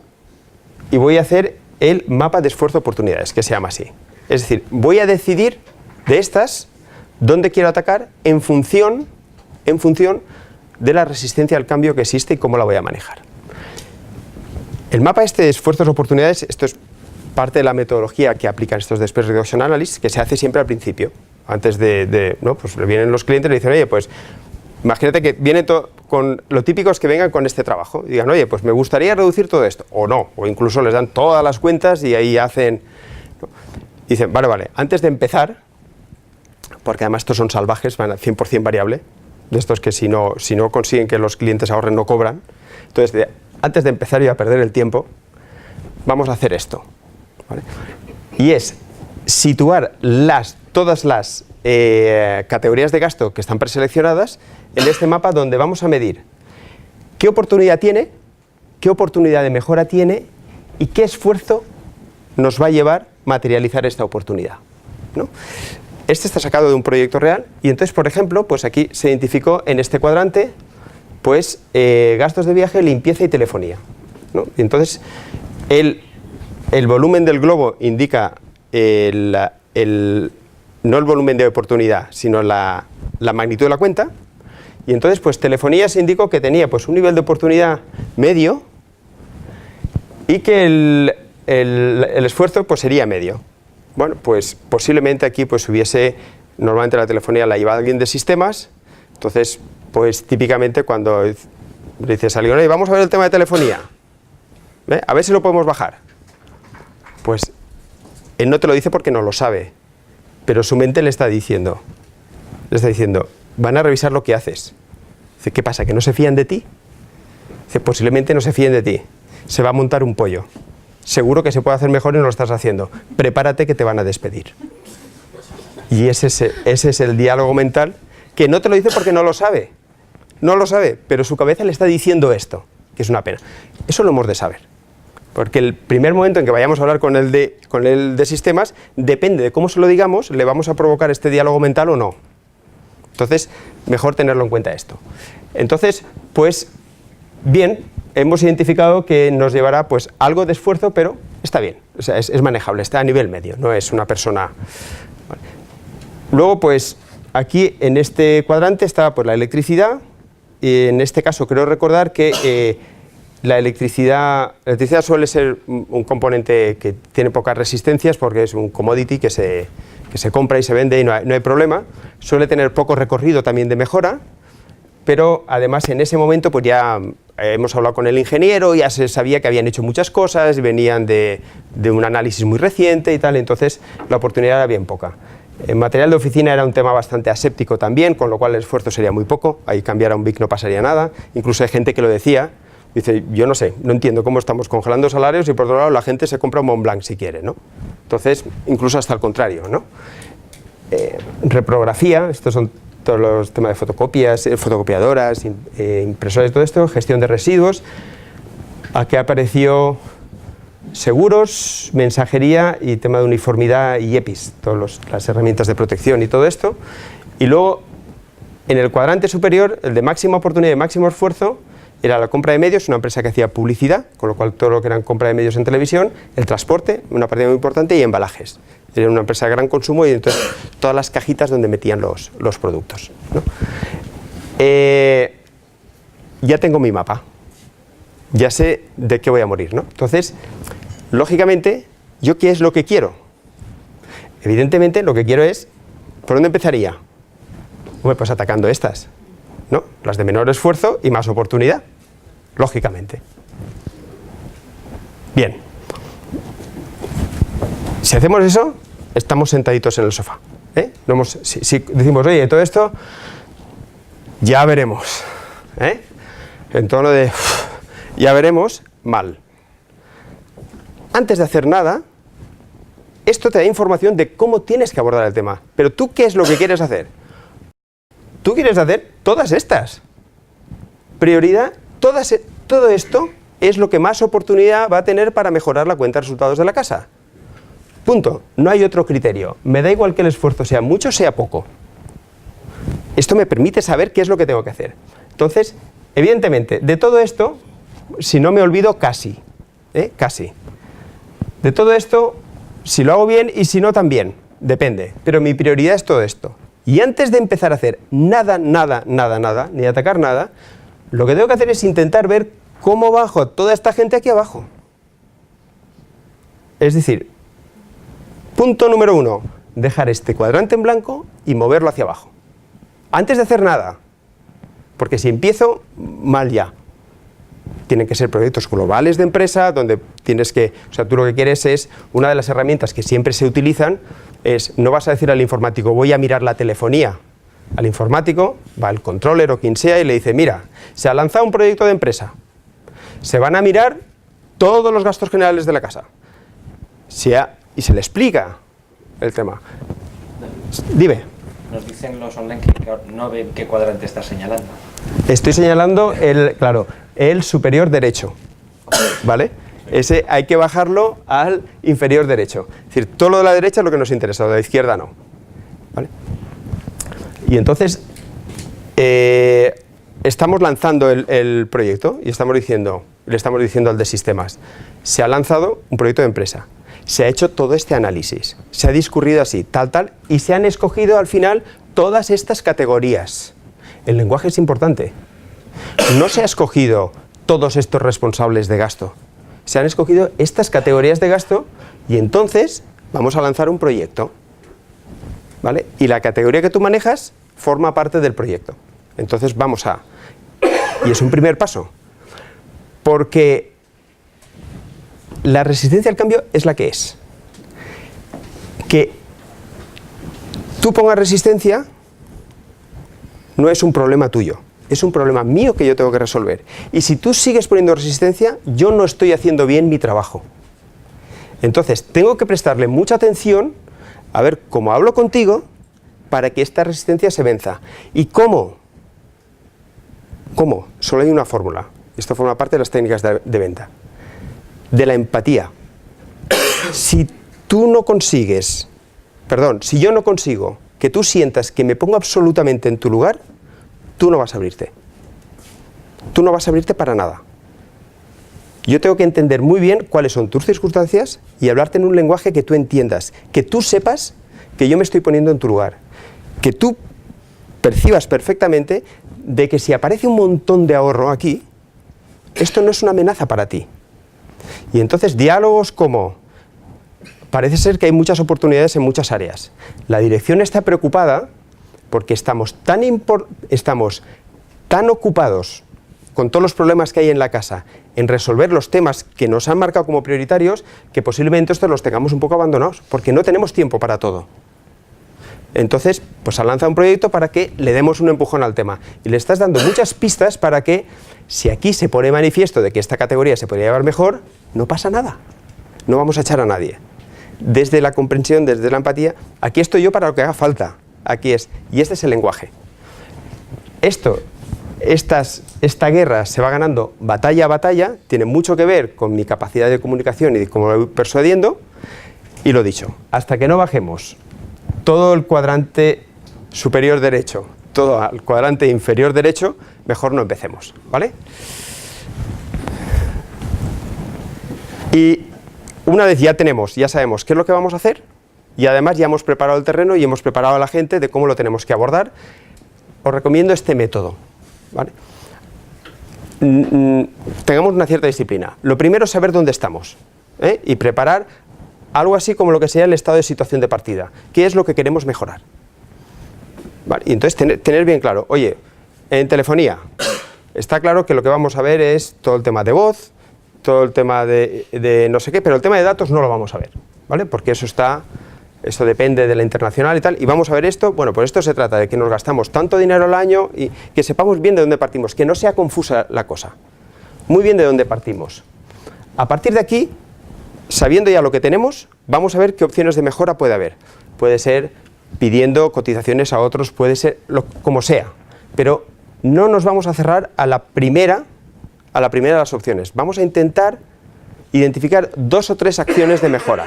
y voy a hacer el mapa de esfuerzo-oportunidades, que se llama así. Es decir, voy a decidir de estas dónde quiero atacar en función de la resistencia al cambio que existe y cómo la voy a manejar. El mapa este de esfuerzos-oportunidades, esto es parte de la metodología que aplican estos de Express Reduction Analysis, que se hace siempre al principio. Antes ¿no? Pues le vienen los clientes y le dicen, oye, pues imagínate que viene con lo típico es que vengan con este trabajo y digan, oye, pues me gustaría reducir todo esto, o no, o incluso les dan todas las cuentas y ahí hacen, ¿no? Dicen, vale, antes de empezar, porque además estos son salvajes, van a 100% variable, de estos que si no consiguen que los clientes ahorren no cobran, entonces antes de empezar y a perder el tiempo, vamos a hacer esto, ¿vale? Y es situar todas las categorías de gasto que están preseleccionadas en este mapa donde vamos a medir qué oportunidad tiene, qué oportunidad de mejora tiene y qué esfuerzo nos va a llevar materializar esta oportunidad, ¿no? Este está sacado de un proyecto real y entonces, por ejemplo, pues aquí se identificó en este cuadrante pues gastos de viaje, limpieza y telefonía, ¿no? Y entonces el volumen del globo indica no el volumen de oportunidad, sino la magnitud de la cuenta. Y entonces, pues telefonía se indicó que tenía pues un nivel de oportunidad medio y que el esfuerzo pues sería medio. Bueno, pues posiblemente aquí pues normalmente la telefonía la lleva alguien de sistemas, entonces pues típicamente cuando dices a alguien, oye, vamos a ver el tema de telefonía, a ver si lo podemos bajar. Pues él no te lo dice porque no lo sabe, pero su mente le está diciendo, van a revisar lo que haces. Dice, ¿qué pasa? ¿Que no se fían de ti? Dice, posiblemente no se fíen de ti, se va a montar un pollo. Seguro que se puede hacer mejor y no lo estás haciendo. Prepárate que te van a despedir. Y ese es el diálogo mental que no te lo dice porque no lo sabe. No lo sabe, pero su cabeza le está diciendo esto, que es una pena. Eso lo hemos de saber. Porque el primer momento en que vayamos a hablar con el de sistemas, depende de cómo se lo digamos, le vamos a provocar este diálogo mental o no. Entonces, mejor tenerlo en cuenta esto. Entonces, pues, bien, hemos identificado que nos llevará pues algo de esfuerzo, pero está bien, o sea, es manejable, está a nivel medio, no es una persona. Vale. Luego, pues, aquí en este cuadrante está pues la electricidad, y en este caso creo recordar que la electricidad suele ser un componente que tiene pocas resistencias porque es un commodity que se compra y se vende y no hay problema, suele tener poco recorrido también de mejora, pero además en ese momento pues ya hemos hablado con el ingeniero, ya se sabía que habían hecho muchas cosas, venían de un análisis muy reciente y tal, entonces la oportunidad era bien poca. El material de oficina era un tema bastante aséptico también, con lo cual el esfuerzo sería muy poco, ahí cambiar a un BIC no pasaría nada, incluso hay gente que lo decía, dice, yo no sé, no entiendo cómo estamos congelando salarios y por otro lado la gente se compra un Montblanc si quiere, ¿no? Entonces, incluso hasta el contrario, ¿no? Reprografía, estos son todos los temas de fotocopias, fotocopiadoras, impresoras, todo esto, gestión de residuos. Aquí apareció seguros, mensajería y tema de uniformidad y EPIs, todas las herramientas de protección y todo esto. Y luego, en el cuadrante superior, el de máxima oportunidad y máximo esfuerzo, era la compra de medios, una empresa que hacía publicidad, con lo cual todo lo que eran compra de medios en televisión, el transporte, una partida muy importante, y embalajes. Era una empresa de gran consumo y entonces todas las cajitas donde metían los productos, ¿no? Ya tengo mi mapa, ya sé de qué voy a morir, ¿no? Entonces, lógicamente, ¿yo qué es lo que quiero? Evidentemente, lo que quiero es, ¿por dónde empezaría? Bueno, pues atacando estas, ¿no? Las de menor esfuerzo y más oportunidad, lógicamente. Bien. Si hacemos eso, estamos sentaditos en el sofá, ¿eh? Si decimos, oye, todo esto, ya veremos, ¿eh? En tono de, ya veremos, mal. Antes de hacer nada, esto te da información de cómo tienes que abordar el tema. Pero ¿tú qué es lo que quieres hacer? Tú quieres hacer todas estas. Prioridad, todo esto es lo que más oportunidad va a tener para mejorar la cuenta de resultados de la casa. Punto. No hay otro criterio. Me da igual que el esfuerzo sea mucho o sea poco. Esto me permite saber qué es lo que tengo que hacer. Entonces, evidentemente, de todo esto, si no me olvido, casi. De todo esto, si lo hago bien y si no también, depende, pero mi prioridad es todo esto. Y antes de empezar a hacer nada, ni atacar nada, lo que tengo que hacer es intentar ver cómo bajo toda esta gente aquí abajo. Es decir, punto número 1, dejar este cuadrante en blanco y moverlo hacia abajo. Antes de hacer nada, porque si empiezo, mal ya. Tienen que ser proyectos globales de empresa, donde tienes que, o sea, tú lo que quieres es, una de las herramientas que siempre se utilizan es, no vas a decir al informático, voy a mirar la telefonía. Al informático va el controller o quien sea y le dice, mira, se ha lanzado un proyecto de empresa, se van a mirar todos los gastos generales de la casa. Y se le explica el tema. Dime. Nos dicen los online que no ven qué cuadrante estás señalando. Estoy señalando el superior derecho, ¿vale? Ese hay que bajarlo al inferior derecho. Es decir, todo lo de la derecha es lo que nos interesa, lo de la izquierda no, ¿vale? Y entonces, estamos lanzando el proyecto y le estamos diciendo al de sistemas, se ha lanzado un proyecto de empresa, se ha hecho todo este análisis, se ha discurrido así, tal, y se han escogido al final todas estas categorías. El lenguaje es importante. No se ha escogido todos estos responsables de gasto, se han escogido estas categorías de gasto y entonces vamos a lanzar un proyecto, ¿vale? Y la categoría que tú manejas forma parte del proyecto. Entonces y es un primer paso, porque la resistencia al cambio es la que es. Que tú pongas resistencia no es un problema tuyo, es un problema mío que yo tengo que resolver. Y si tú sigues poniendo resistencia, yo no estoy haciendo bien mi trabajo. Entonces, tengo que prestarle mucha atención a ver cómo hablo contigo para que esta resistencia se venza. ¿Y cómo? ¿Cómo? Solo hay una fórmula. Esto forma parte de las técnicas de venta. De la empatía. Si yo no consigo que tú sientas que me pongo absolutamente en tu lugar, tú no vas a abrirte. Tú no vas a abrirte para nada. Yo tengo que entender muy bien cuáles son tus circunstancias y hablarte en un lenguaje que tú entiendas, que tú sepas que yo me estoy poniendo en tu lugar, que tú percibas perfectamente de que si aparece un montón de ahorro aquí, esto no es una amenaza para ti. Y entonces diálogos como, parece ser que hay muchas oportunidades en muchas áreas. La dirección está preocupada porque estamos tan ocupados con todos los problemas que hay en la casa, en resolver los temas que nos han marcado como prioritarios, que posiblemente estos los tengamos un poco abandonados, porque no tenemos tiempo para todo. Entonces, pues se lanza un proyecto para que le demos un empujón al tema. Y le estás dando muchas pistas para que, si aquí se pone manifiesto de que esta categoría se podría llevar mejor, no pasa nada. No vamos a echar a nadie. Desde la comprensión, desde la empatía, aquí estoy yo para lo que haga falta. Aquí es. Y este es el lenguaje. Esta guerra se va ganando batalla a batalla, tiene mucho que ver con mi capacidad de comunicación y de cómo lo voy persuadiendo, y lo dicho, hasta que no bajemos todo el cuadrante superior derecho, todo al cuadrante inferior derecho, mejor no empecemos, ¿vale? Y una vez ya sabemos qué es lo que vamos a hacer, y además ya hemos preparado el terreno y hemos preparado a la gente de cómo lo tenemos que abordar, os recomiendo este método, ¿vale? Tengamos una cierta disciplina. Lo primero es saber dónde estamos, y preparar algo así como lo que sería el estado de situación de partida. ¿Qué es lo que queremos mejorar? ¿Vale? Y entonces tener bien claro, oye, en telefonía está claro que lo que vamos a ver es todo el tema de voz, todo el tema de no sé qué, pero el tema de datos no lo vamos a ver, ¿vale? Porque eso depende de la internacional y tal, y vamos a ver esto. Bueno, pues esto se trata de que nos gastamos tanto dinero al año y que sepamos bien de dónde partimos, que no sea confusa la cosa, muy bien de dónde partimos. A partir de aquí, sabiendo ya lo que tenemos, vamos a ver qué opciones de mejora puede haber. Puede ser pidiendo cotizaciones a otros, puede ser como sea, pero no nos vamos a cerrar a la primera de las opciones. Vamos a intentar identificar 2 o 3 acciones de mejora.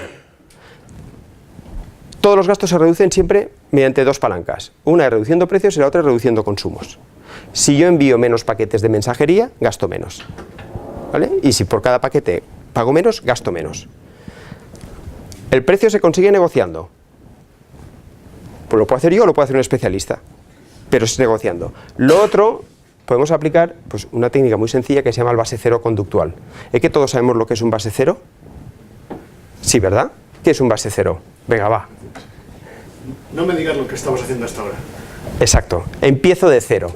Todos los gastos se reducen siempre mediante 2 palancas. Una es reduciendo precios y la otra es reduciendo consumos. Si yo envío menos paquetes de mensajería, gasto menos, ¿vale? Y si por cada paquete pago menos, gasto menos. El precio se consigue negociando. Pues lo puedo hacer yo o lo puede hacer un especialista, pero es negociando. Lo otro, podemos aplicar pues, una técnica muy sencilla que se llama el base cero conductual. ¿Es que todos sabemos lo que es un base cero? Sí, ¿verdad? ¿Qué es un base cero? Venga, va. No me digas lo que estamos haciendo hasta ahora. Exacto. Empiezo de cero.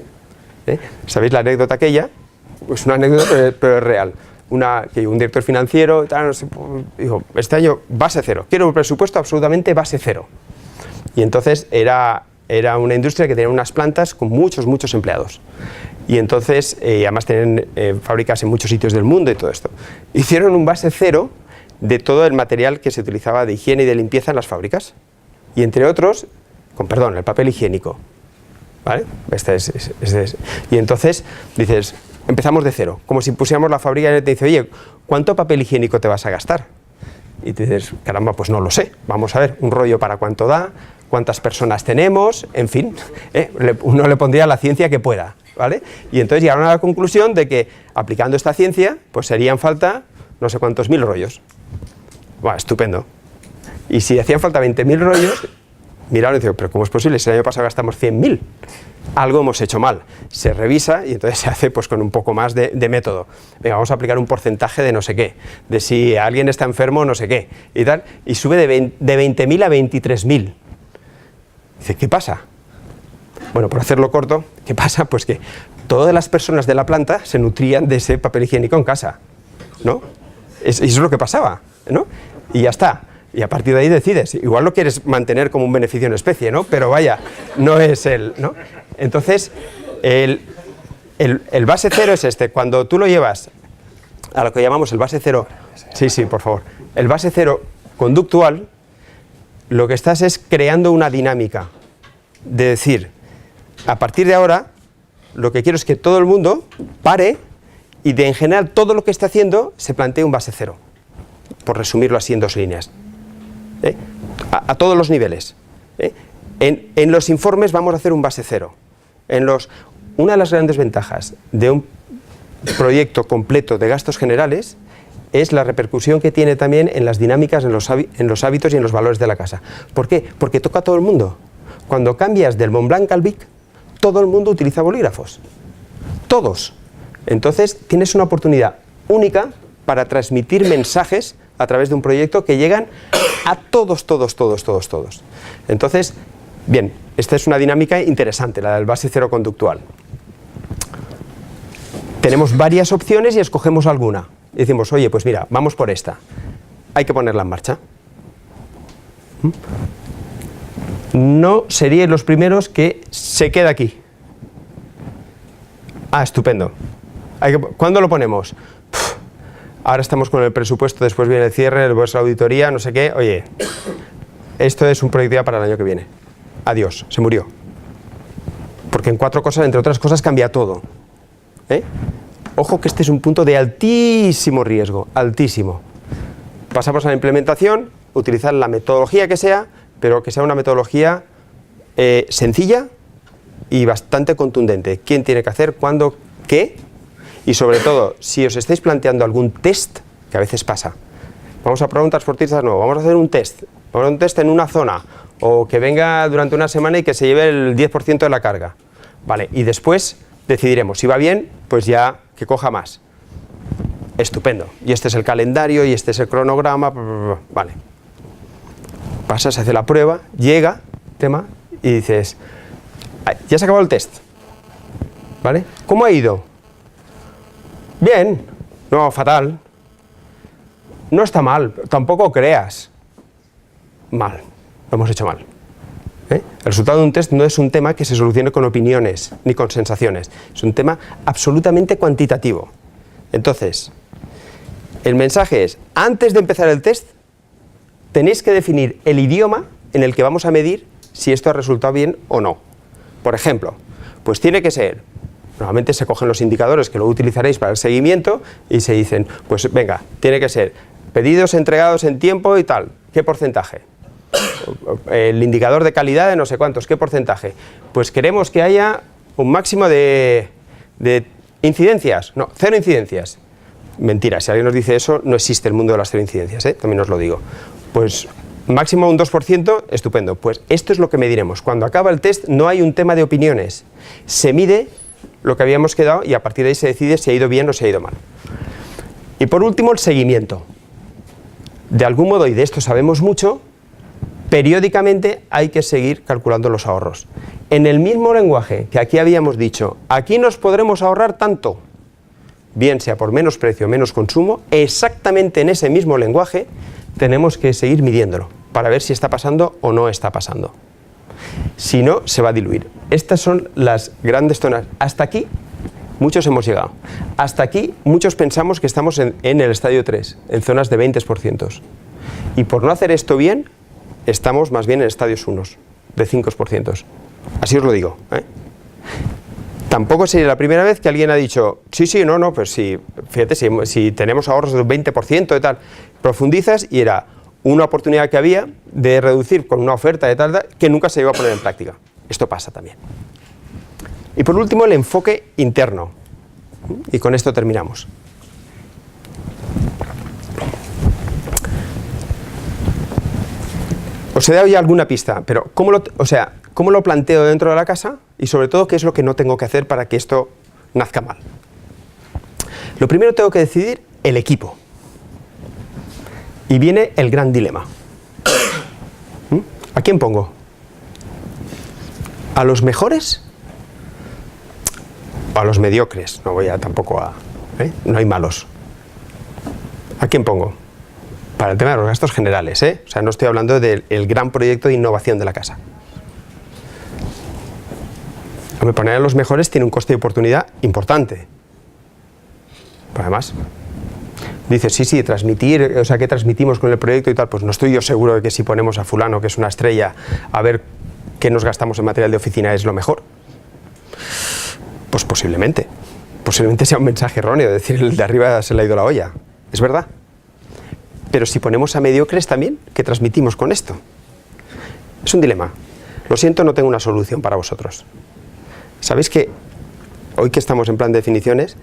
¿Sabéis la anécdota aquella? Pues una anécdota, pero es real. Que un director financiero tal, no sé, dijo, este año base cero. Quiero un presupuesto absolutamente base cero. Y entonces era una industria que tenía unas plantas con muchos empleados. Y entonces, además tienen fábricas en muchos sitios del mundo y todo esto. Hicieron un base cero de todo el material que se utilizaba de higiene y de limpieza en las fábricas. Y entre otros, el papel higiénico. ¿Vale? Y entonces dices, empezamos de cero. Como si pusiéramos la fábrica y te dice, oye, ¿cuánto papel higiénico te vas a gastar? Y te dices, caramba, pues no lo sé. Vamos a ver, un rollo para cuánto da, cuántas personas tenemos, en fin. Uno le pondría la ciencia que pueda, ¿vale? Y entonces llegaron a la conclusión de que aplicando esta ciencia, pues serían falta no sé cuántos mil rollos. Bueno, estupendo. Y si hacían falta 20.000 rollos, miraron y dijeron, pero ¿cómo es posible? Si el año pasado gastamos 100.000. Algo hemos hecho mal. Se revisa y entonces se hace pues con un poco más de método. Venga, vamos a aplicar un porcentaje de no sé qué, de si alguien está enfermo no sé qué, y tal, y sube de 20.000 a 23.000. Dice, ¿qué pasa? Bueno, por hacerlo corto, ¿qué pasa? Pues que todas las personas de la planta se nutrían de ese papel higiénico en casa, ¿no? Eso es lo que pasaba, ¿no? Y ya está. Y a partir de ahí decides. Igual lo quieres mantener como un beneficio en especie, ¿no? Pero vaya, no es ¿no? Entonces, el base cero es este. Cuando tú lo llevas a lo que llamamos el base cero... Sí, por favor. El base cero conductual, lo que estás es creando una dinámica. De decir, a partir de ahora, lo que quiero es que todo el mundo pare y en general todo lo que esté haciendo se plantee un base cero. Por resumirlo así en 2 líneas. A todos los niveles. En los informes vamos a hacer un base cero. Una de las grandes ventajas de un proyecto completo de gastos generales es la repercusión que tiene también en las dinámicas, en los hábitos y en los valores de la casa. ¿Por qué? Porque toca a todo el mundo. Cuando cambias del Montblanc al Bic, todo el mundo utiliza bolígrafos. Todos. Entonces tienes una oportunidad única para transmitir mensajes a través de un proyecto que llegan a todos. Entonces, bien, esta es una dinámica interesante, la del base cero conductual. Tenemos varias opciones y escogemos alguna. Y decimos, oye, pues mira, vamos por esta. Hay que ponerla en marcha. No seríais los primeros que se queda aquí. Ah, estupendo. ¿Cuándo lo ponemos? Ahora estamos con el presupuesto, después viene el cierre, después la auditoría, no sé qué. Oye, esto es un proyecto ya para el año que viene. Adiós, se murió. Porque en 4 cosas, entre otras cosas, cambia todo. Ojo que este es un punto de altísimo riesgo, altísimo. Pasamos a la implementación, utilizar la metodología que sea, pero que sea una metodología sencilla y bastante contundente. ¿Quién tiene que hacer? ¿Cuándo? ¿Qué? Y sobre todo, si os estáis planteando algún test, que a veces pasa, vamos a probar un transportista nuevo, vamos a hacer un test, vamos a hacer un test en una zona, o que venga durante una semana y que se lleve el 10% de la carga. Vale, y después decidiremos, si va bien, pues ya que coja más. Estupendo. Y este es el calendario, y este es el cronograma, vale. Pasa, se hace la prueba, llega, tema, y dices, ya se acabó el test. ¿Vale? ¿Cómo ha ido? Bien, no, fatal. No está mal, tampoco creas. Mal, lo hemos hecho mal. El resultado de un test no es un tema que se solucione con opiniones ni con sensaciones. Es un tema absolutamente cuantitativo. Entonces, el mensaje es, antes de empezar el test, tenéis que definir el idioma en el que vamos a medir si esto ha resultado bien o no. Por ejemplo, pues tiene que ser... Normalmente se cogen los indicadores que luego utilizaréis para el seguimiento y se dicen, pues venga, tiene que ser pedidos entregados en tiempo y tal, ¿qué porcentaje? El indicador de calidad de no sé cuántos, ¿qué porcentaje? Pues queremos que haya un máximo de incidencias, no, 0 incidencias. Mentira, si alguien nos dice eso, no existe el mundo de las 0 incidencias, también os lo digo. Pues máximo un 2%, estupendo. Pues esto es lo que mediremos. Cuando acaba el test no hay un tema de opiniones. Se mide lo que habíamos quedado y a partir de ahí se decide si ha ido bien o si ha ido mal. Y por último, el seguimiento. De algún modo, y de esto sabemos mucho, periódicamente hay que seguir calculando los ahorros. En el mismo lenguaje que aquí habíamos dicho, aquí nos podremos ahorrar tanto, bien sea por menos precio, menos consumo, exactamente en ese mismo lenguaje tenemos que seguir midiéndolo para ver si está pasando o no está pasando. Si no, se va a diluir. Estas son las grandes zonas. Hasta aquí muchos hemos llegado. Hasta aquí muchos pensamos que estamos en el estadio 3, en zonas de 20%. Y por no hacer esto bien, estamos más bien en estadios 1, de 5%. Así os lo digo, ¿eh? Tampoco sería la primera vez que alguien ha dicho, sí, no, pues sí, fíjate, si tenemos ahorros de un 20% y tal, profundizas y era una oportunidad que había de reducir con una oferta de tal, que nunca se iba a poner en práctica. Esto pasa también. Y por último, el enfoque interno. Y con esto terminamos. Os he dado ya alguna pista, pero ¿cómo lo planteo dentro de la casa? Y sobre todo, ¿qué es lo que no tengo que hacer para que esto nazca mal? Lo primero tengo que decidir el equipo. Y viene el gran dilema. ¿A quién pongo? ¿A los mejores? ¿O a los mediocres? No voy a tampoco a... No hay malos. ¿A quién pongo? Para el tema de los gastos generales, O sea, no estoy hablando del gran proyecto de innovación de la casa. Poner a los mejores tiene un coste de oportunidad importante. Pero además, dices, sí, transmitir, o sea, ¿qué transmitimos con el proyecto y tal? Pues no estoy yo seguro de que si ponemos a fulano, que es una estrella, a ver qué nos gastamos en material de oficina es lo mejor. Pues posiblemente sea un mensaje erróneo, decir, el de arriba se le ha ido la olla. Es verdad. Pero si ponemos a mediocres también, ¿qué transmitimos con esto? Es un dilema. Lo siento, no tengo una solución para vosotros. ¿Sabéis que, hoy que estamos en plan de definiciones,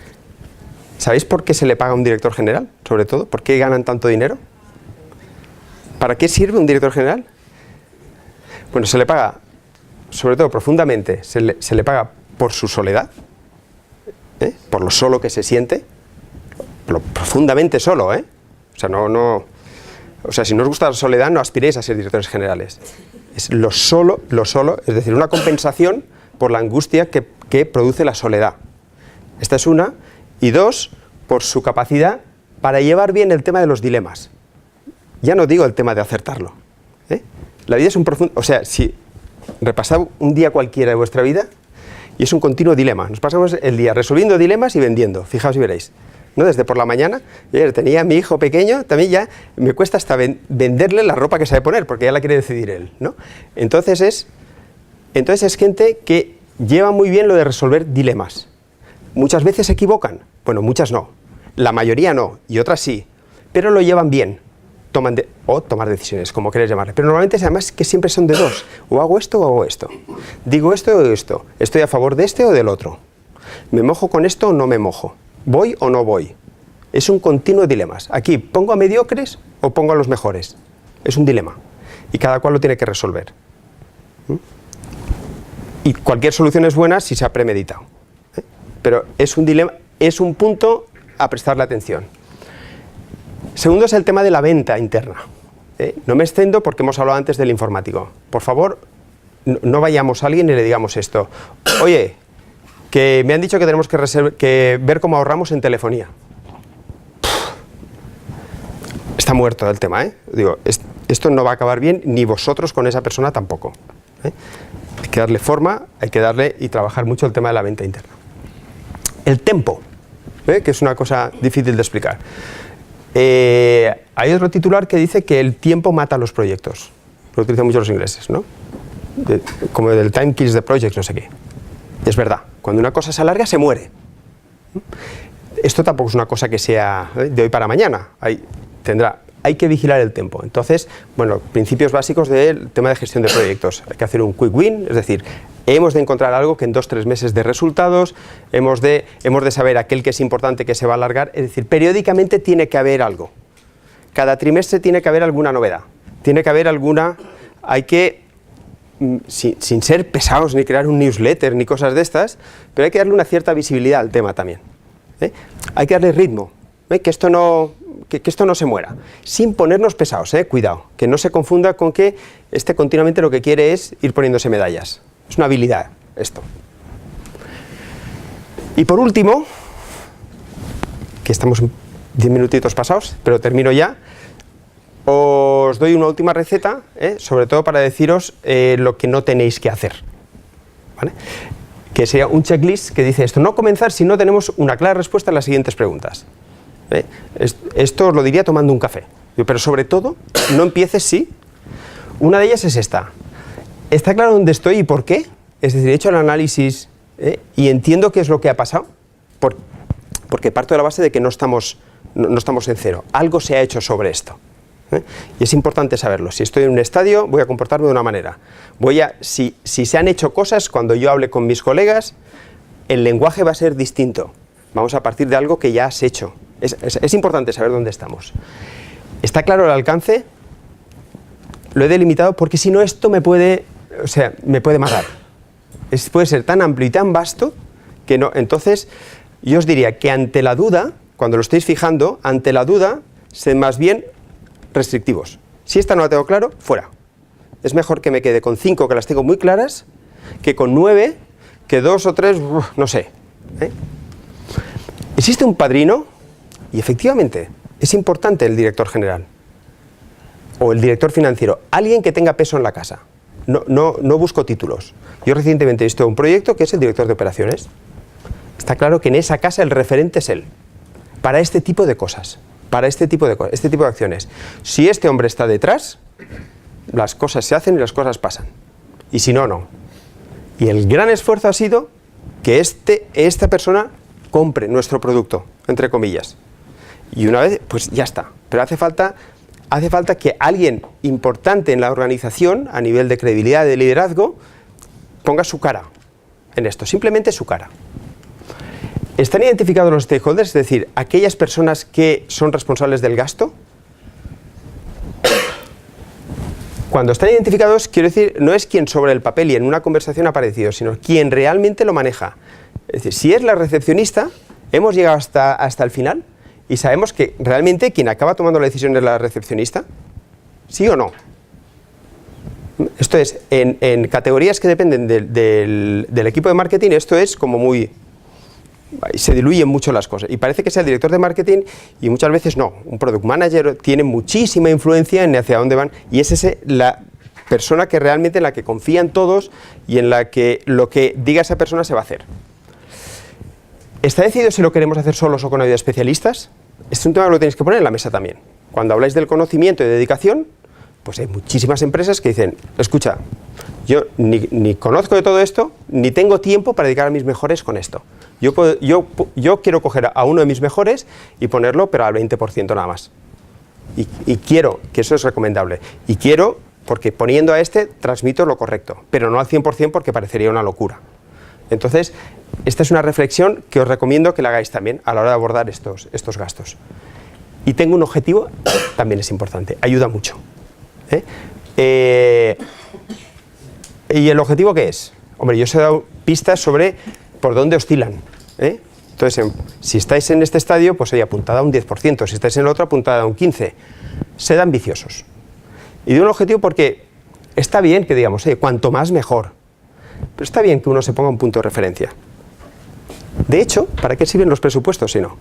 ¿sabéis por qué se le paga a un director general? Sobre todo, ¿por qué ganan tanto dinero? ¿Para qué sirve un director general? Bueno, se le paga, sobre todo profundamente, se le paga por su soledad, por lo solo que se siente, lo profundamente solo, O sea, si no os gusta la soledad, no aspiréis a ser directores generales. Es lo solo, es decir, una compensación por la angustia que produce la soledad. Esta es una. Y dos, por su capacidad para llevar bien el tema de los dilemas. Ya no digo el tema de acertarlo. La vida es un profundo... O sea, si repasad un día cualquiera de vuestra vida, y es un continuo dilema. Nos pasamos el día resolviendo dilemas y vendiendo. Fijaos y veréis. ¿No? Desde por la mañana, ayer tenía a mi hijo pequeño, también ya me cuesta hasta venderle la ropa que sabe poner, porque ya la quiere decidir él, ¿no? Entonces es gente que lleva muy bien lo de resolver dilemas. Muchas veces se equivocan, bueno, muchas no, la mayoría no, y otras sí, pero lo llevan bien, tomar decisiones, como queréis llamarle, pero normalmente además que siempre son de dos, o hago esto o hago esto, digo esto o esto, estoy a favor de este o del otro, me mojo con esto o no me mojo, voy o no voy, es un continuo dilema. Aquí, ¿pongo a mediocres o pongo a los mejores? Es un dilema, y cada cual lo tiene que resolver. Y cualquier solución es buena si se ha premeditado. Pero es un dilema, es un punto a prestarle atención. Segundo es el tema de la venta interna. No me extiendo porque hemos hablado antes del informático. Por favor, no vayamos a alguien y le digamos esto. Oye, que me han dicho que tenemos que ver cómo ahorramos en telefonía. Está muerto el tema, Digo, esto no va a acabar bien, ni vosotros con esa persona tampoco. Hay que darle forma, hay que darle y trabajar mucho el tema de la venta interna. El tempo, que es una cosa difícil de explicar. Hay otro titular que dice que el tiempo mata los proyectos. Lo utilizan mucho los ingleses, ¿no? Como del time kills the project, no sé qué. Es verdad, cuando una cosa se alarga se muere. Esto tampoco es una cosa que sea de hoy para mañana. Hay que vigilar el tiempo. Entonces, bueno, principios básicos del tema de gestión de proyectos. Hay que hacer un quick win, es decir, hemos de encontrar algo que en 2-3 meses dé resultados, hemos de saber aquel que es importante que se va a alargar, es decir, periódicamente tiene que haber algo. Cada trimestre tiene que haber alguna novedad. tiene que haber alguna, hay que, sin ser pesados ni crear un newsletter ni cosas de estas, pero hay que darle una cierta visibilidad al tema también. Hay que darle ritmo, que esto no se muera, sin ponernos pesados, cuidado, que no se confunda con que continuamente lo que quiere es ir poniéndose medallas. Es una habilidad esto. Y por último, que estamos 10 minutitos pasados, pero termino ya, os doy una última receta, sobre todo para deciros lo que no tenéis que hacer, ¿vale? Que sería un checklist que dice esto: no comenzar si no tenemos una clara respuesta a las siguientes preguntas. Esto os lo diría tomando un café, pero sobre todo, no empieces si. Una de ellas es esta: ¿está claro dónde estoy y por qué? Es decir, he hecho el análisis y entiendo qué es lo que ha pasado, porque parto de la base de que no estamos en cero, algo se ha hecho sobre esto. Y es importante saberlo. Si estoy en un estadio, voy a comportarme de una manera. Si se han hecho cosas, cuando yo hable con mis colegas, el lenguaje va a ser distinto. Vamos a partir de algo que ya has hecho. Es importante saber dónde estamos. ¿Está claro el alcance? Lo he delimitado porque si no esto me puede matar. Puede ser tan amplio y tan vasto que no. Entonces, yo os diría que ante la duda, cuando lo estéis fijando, ante la duda, sed más bien restrictivos. Si esta no la tengo claro, fuera. Es mejor que me quede con 5 que las tengo muy claras, que con 9, que 2 o 3, no sé. Existe un padrino y efectivamente es importante el director general o el director financiero, alguien que tenga peso en la casa. No busco títulos. Yo recientemente he visto un proyecto que es el director de operaciones. Está claro que en esa casa el referente es él, para este tipo de cosas. Para este tipo de acciones. Si este hombre está detrás, las cosas se hacen y las cosas pasan. Y si no, no. Y el gran esfuerzo ha sido que esta persona compre nuestro producto, entre comillas. Y una vez, pues ya está. Pero hace falta que alguien importante en la organización, a nivel de credibilidad, de liderazgo, ponga su cara en esto, simplemente su cara. ¿Están identificados los stakeholders, es decir, aquellas personas que son responsables del gasto? Cuando están identificados, quiero decir, no es quien sobre el papel y en una conversación ha aparecido, sino quien realmente lo maneja. Es decir, si es la recepcionista, hemos llegado hasta el final y sabemos que realmente quien acaba tomando la decisión es la recepcionista, ¿sí o no? Esto es, en categorías que dependen del equipo de marketing, esto es como muy... se diluyen mucho las cosas y parece que sea el director de marketing y muchas veces no. Un product manager tiene muchísima influencia en hacia dónde van y es la persona que realmente en la que confían todos y en la que lo que diga esa persona se va a hacer. ¿Está decidido si lo queremos hacer solos o con ayuda de especialistas? Es un tema que lo tenéis que poner en la mesa también. Cuando habláis del conocimiento y de dedicación, pues hay muchísimas empresas que dicen: escucha, yo ni conozco de todo esto, ni tengo tiempo para dedicar a mis mejores con esto. Yo quiero coger a uno de mis mejores y ponerlo, pero al 20% nada más. Y quiero, que eso es recomendable, y quiero, porque poniendo a este transmito lo correcto, pero no al 100% porque parecería una locura. Entonces, esta es una reflexión que os recomiendo que la hagáis también a la hora de abordar estos gastos. Y tengo un objetivo, también es importante, ayuda mucho. ¿Y el objetivo qué es? Hombre, yo os he dado pistas sobre por dónde oscilan. Entonces, si estáis en este estadio, pues hay apuntada a un 10%, si estáis en el otro, apuntada a un 15%. Sed ambiciosos. Y de un objetivo porque está bien que digamos, cuanto más mejor, pero está bien que uno se ponga un punto de referencia. De hecho, ¿para qué sirven los presupuestos si no?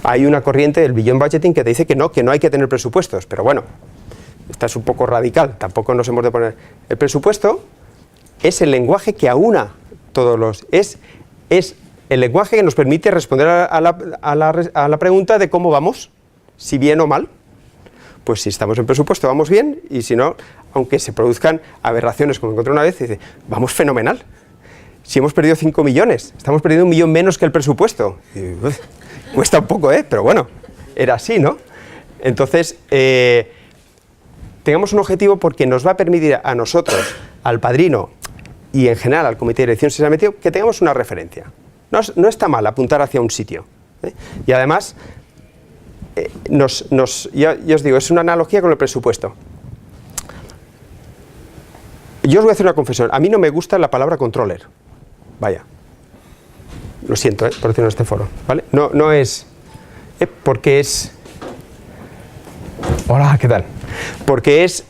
Hay una corriente del Beyond Budgeting que te dice que no hay que tener presupuestos, pero bueno, esta es un poco radical, tampoco nos hemos de poner... El presupuesto es el lenguaje que aúna todos los... Es el lenguaje que nos permite responder a la pregunta de cómo vamos, si bien o mal. Pues si estamos en presupuesto vamos bien, y si no, aunque se produzcan aberraciones, como encontré una vez, dice, vamos fenomenal. Si hemos perdido 5 millones, estamos perdiendo 1 millón menos que el presupuesto. Y, cuesta un poco, pero bueno, era así, ¿no? Entonces, tengamos un objetivo porque nos va a permitir a nosotros, al padrino y en general al comité de dirección si se ha metido, que tengamos una referencia. No está mal apuntar hacia un sitio. Y además, yo os digo, es una analogía con el presupuesto. Yo os voy a hacer una confesión. A mí no me gusta la palabra controller. Vaya. Lo siento, por decirlo en este foro. ¿Vale? No es... porque es... Hola, ¿qué tal? Porque es...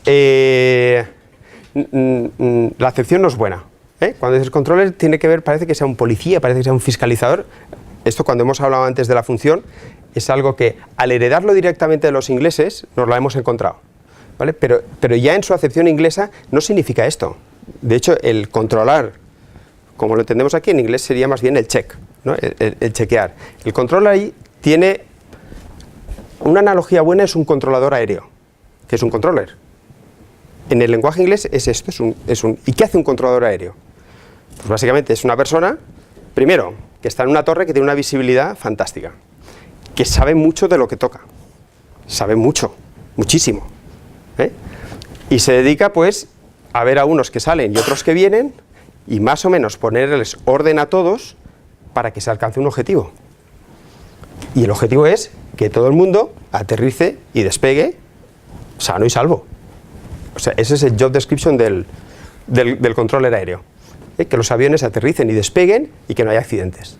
la acepción no es buena. Cuando dices controller tiene que ver, parece que sea un policía, parece que sea un fiscalizador. Esto, cuando hemos hablado antes de la función, es algo que al heredarlo directamente de los ingleses nos lo hemos encontrado, ¿vale? Pero ya en su acepción inglesa no significa esto. De hecho, el controlar, como lo entendemos aquí en inglés, sería más bien el check, ¿no? El chequear. El control ahí tiene una analogía buena, es un controlador aéreo, que es un controller. En el lenguaje inglés es esto, ¿y qué hace un controlador aéreo? Pues básicamente es una persona, primero, que está en una torre que tiene una visibilidad fantástica, que sabe mucho de lo que toca, sabe mucho, muchísimo, y se dedica pues a ver a unos que salen y otros que vienen y más o menos ponerles orden a todos para que se alcance un objetivo. Y el objetivo es que todo el mundo aterrice y despegue sano y salvo. O sea, ese es el job description del controller aéreo. Que los aviones aterricen y despeguen y que no haya accidentes.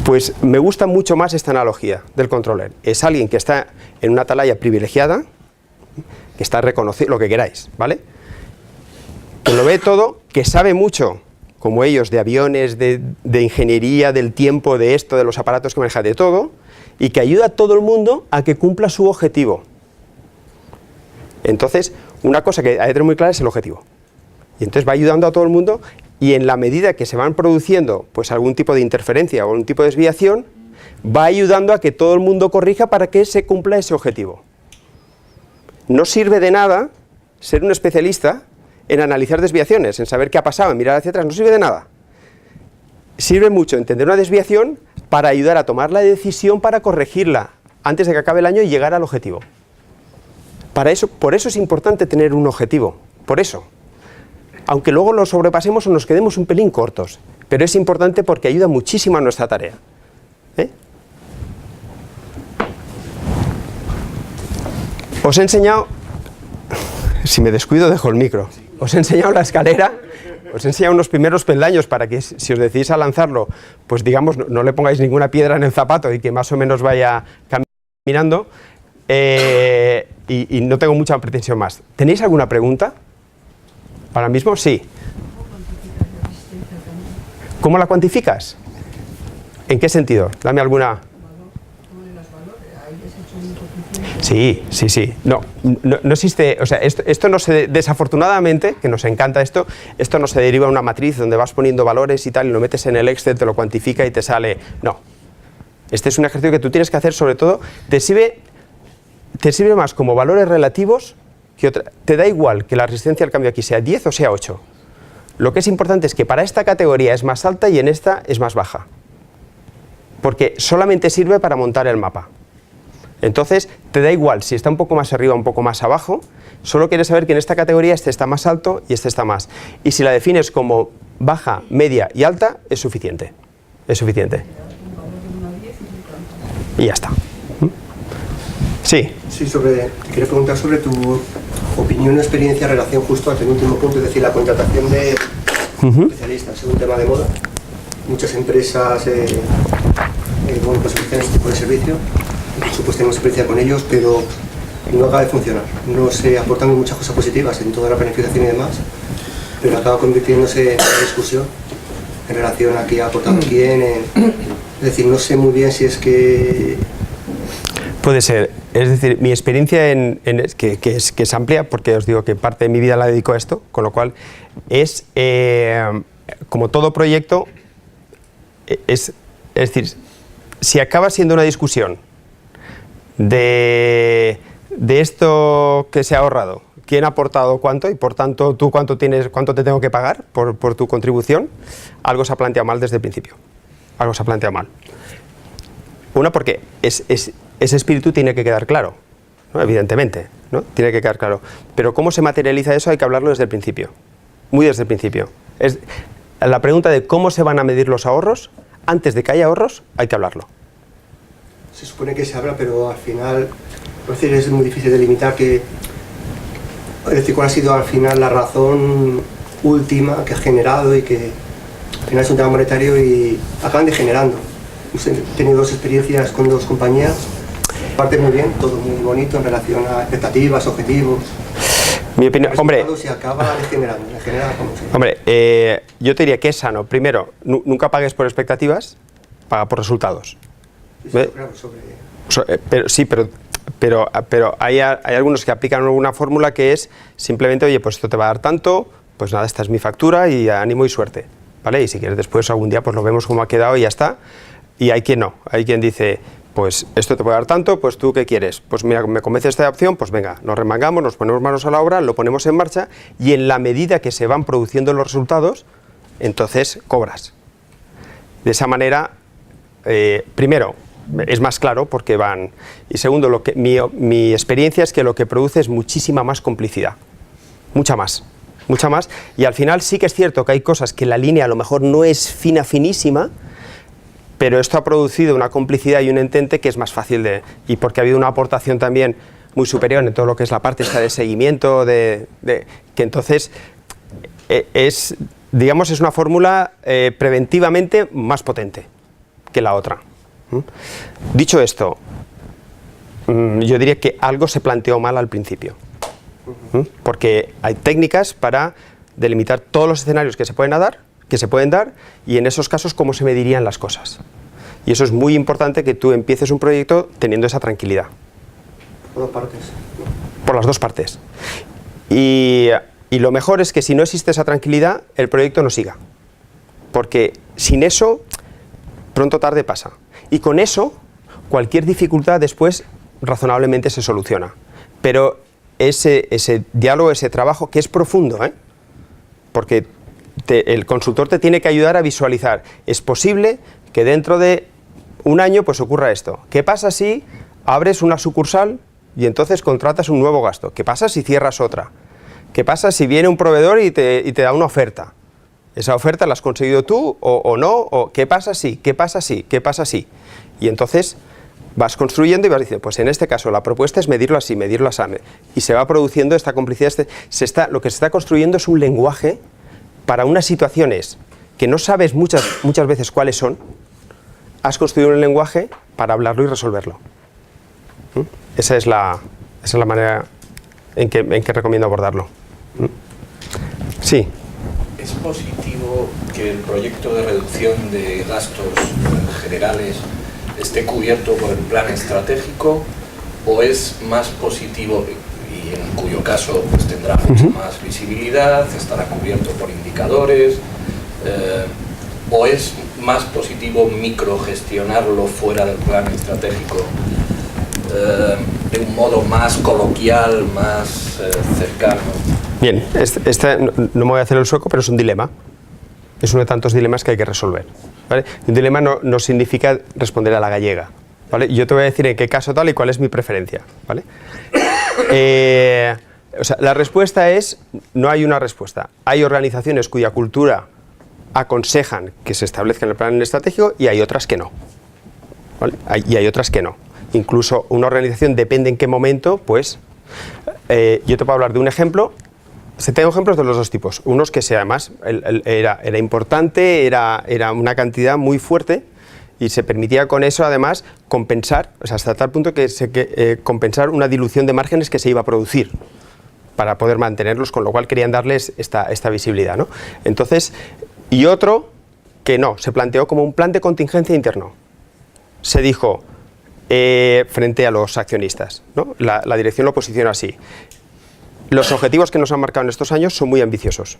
Pues me gusta mucho más esta analogía del controller. Es alguien que está en una atalaya privilegiada, que está reconocido, lo que queráis, ¿vale? Que lo ve todo, que sabe mucho, como ellos, de aviones, de ingeniería, del tiempo, de esto, de los aparatos que maneja, de todo, y que ayuda a todo el mundo a que cumpla su objetivo. Entonces, una cosa que hay que tener muy clara es el objetivo. Y entonces va ayudando a todo el mundo, y en la medida que se van produciendo pues algún tipo de interferencia o algún tipo de desviación, va ayudando a que todo el mundo corrija para que se cumpla ese objetivo. No sirve de nada ser un especialista en analizar desviaciones, en saber qué ha pasado, en mirar hacia atrás, no sirve de nada. Sirve mucho entender una desviación para ayudar a tomar la decisión para corregirla antes de que acabe el año y llegar al objetivo. Por eso es importante tener un objetivo, por eso. Aunque luego lo sobrepasemos o nos quedemos un pelín cortos, pero es importante porque ayuda muchísimo a nuestra tarea. Os he enseñado, si me descuido dejo el micro, os he enseñado la escalera, os he enseñado unos primeros peldaños para que si os decidís a lanzarlo, pues digamos, no le pongáis ninguna piedra en el zapato y que más o menos vaya caminando, y no tengo mucha pretensión más. ¿Tenéis alguna pregunta? ¿Ahora mismo? Sí. ¿Cómo la cuantificas? ¿En qué sentido? Dame alguna... Sí. No existe, o sea, esto no se, desafortunadamente, que nos encanta esto no se deriva de una matriz donde vas poniendo valores y tal, y lo metes en el Excel, te lo cuantifica y te sale... No. Este es un ejercicio que tú tienes que hacer, sobre todo, te sirve más como valores relativos que otra. Te da igual que la resistencia al cambio aquí sea 10 o sea 8. Lo que es importante es que para esta categoría es más alta y en esta es más baja. Porque solamente sirve para montar el mapa. Entonces, te da igual si está un poco más arriba o un poco más abajo, solo quieres saber que en esta categoría este está más alto y este está más. Y si la defines como baja, media y alta, es suficiente. Es suficiente. Y ya está. Sí. Sí, te quería preguntar sobre tu opinión o experiencia en relación justo al penúltimo punto, es decir, la contratación de especialistas. Es un tema de moda. Muchas empresas pues ofrecen este tipo de servicio. Nosotros tenemos experiencia con ellos, pero no acaba de funcionar. No se aportan muchas cosas positivas en toda la planificación y demás, pero acaba convirtiéndose en una discusión en relación a qué ha aportado quién. Es decir, no sé muy bien si es que... Puede ser. Es decir, mi experiencia que es amplia, porque os digo que parte de mi vida la dedico a esto, con lo cual es, como todo proyecto, es decir, si acaba siendo una discusión de esto que se ha ahorrado, quién ha aportado cuánto y por tanto tú cuánto te tengo que pagar por tu contribución, algo se ha planteado mal desde el principio. Algo se ha planteado mal. Una, porque ese espíritu tiene que quedar claro, ¿no? Evidentemente, ¿no? Tiene que quedar claro. Pero cómo se materializa eso hay que hablarlo desde el principio, muy desde el principio. Es la pregunta de cómo se van a medir los ahorros, antes de que haya ahorros hay que hablarlo. se supone que se habla, pero al final es muy difícil delimitar es decir, cuál ha sido al final la razón última que ha generado y que al final es un tema monetario y acaban degenerando. He tenido 2 experiencias con 2 compañías, parte muy bien, todo muy bonito en relación a expectativas, objetivos. Mi opinión, hombre, se acaba degenerando, como se... Hombre, yo te diría que es sano. Primero, nunca pagues por expectativas, paga por resultados. Claro, pero hay algunos que aplican una fórmula que es simplemente, oye, pues esto te va a dar tanto, pues nada, esta es mi factura y ánimo y suerte, ¿vale? Y si quieres después algún día pues lo vemos cómo ha quedado y ya está. Y hay quien no, hay quien dice, pues esto te puede dar tanto, pues tú ¿qué quieres? Pues mira, me convence esta opción, pues venga, nos remangamos, nos ponemos manos a la obra, lo ponemos en marcha y en la medida que se van produciendo los resultados, entonces cobras. De esa manera, primero, es más claro porque van... Y segundo, mi experiencia es que lo que produce es muchísima más complicidad, mucha más. Y al final sí que es cierto que hay cosas que la línea a lo mejor no es finísima, pero esto ha producido una complicidad y un entente que es más fácil de... Y porque ha habido una aportación también muy superior en todo lo que es la parte esta de seguimiento, que entonces es una fórmula preventivamente más potente que la otra. Dicho esto, yo diría que algo se planteó mal al principio, porque hay técnicas para delimitar todos los escenarios que se pueden dar y en esos casos cómo se medirían las cosas. Y eso es muy importante, que tú empieces un proyecto teniendo esa tranquilidad. Por 2 partes. Por las 2 partes. Y lo mejor es que si no existe esa tranquilidad, el proyecto no siga. Porque sin eso, pronto o tarde pasa. Y con eso, cualquier dificultad después razonablemente se soluciona. Pero ese diálogo, ese trabajo, que es profundo, porque el consultor te tiene que ayudar a visualizar. Es posible que dentro de un año pues ocurra esto. ¿Qué pasa si abres una sucursal y entonces contratas un nuevo gasto? ¿Qué pasa si cierras otra? ¿Qué pasa si viene un proveedor y te da una oferta? ¿Esa oferta la has conseguido tú o no? ¿O qué pasa si? ¿Qué pasa si? ¿Qué pasa si? Y entonces vas construyendo y vas diciendo, pues en este caso la propuesta es medirlo así, medirlo así. Y se va produciendo esta complicidad. Lo que se está construyendo es un lenguaje para unas situaciones que no sabes muchas veces cuáles son. Has construido un lenguaje para hablarlo y resolverlo. Esa es la manera en que recomiendo abordarlo. Sí. ¿Es positivo que el proyecto de reducción de gastos generales esté cubierto por el plan estratégico, o es más positivo, y en cuyo caso pues tendrá mucha más visibilidad, estará cubierto por indicadores, o es más positivo microgestionarlo fuera del plan estratégico de un modo más coloquial, más cercano? Bien, no me voy a hacer el sueco, pero es un dilema. Es uno de tantos dilemas que hay que resolver, ¿vale? Un dilema no significa responder a la gallega, ¿vale? Yo te voy a decir en qué caso tal y cuál es mi preferencia, ¿vale? La respuesta es, no hay una respuesta. Hay organizaciones cuya cultura aconsejan que se establezca en el plan estratégico y hay otras que no, ¿vale? Y hay otras que no. Incluso una organización depende en qué momento, pues... yo te puedo hablar de un ejemplo. Tengo ejemplos de los 2 tipos. Unos que además era importante, era una cantidad muy fuerte y se permitía con eso además compensar, hasta tal punto que compensar una dilución de márgenes que se iba a producir para poder mantenerlos, con lo cual querían darles esta visibilidad, ¿no? Entonces, y otro que no, se planteó como un plan de contingencia interno. Se dijo, frente a los accionistas, ¿no? La dirección lo posiciona así. Los objetivos que nos han marcado en estos años son muy ambiciosos.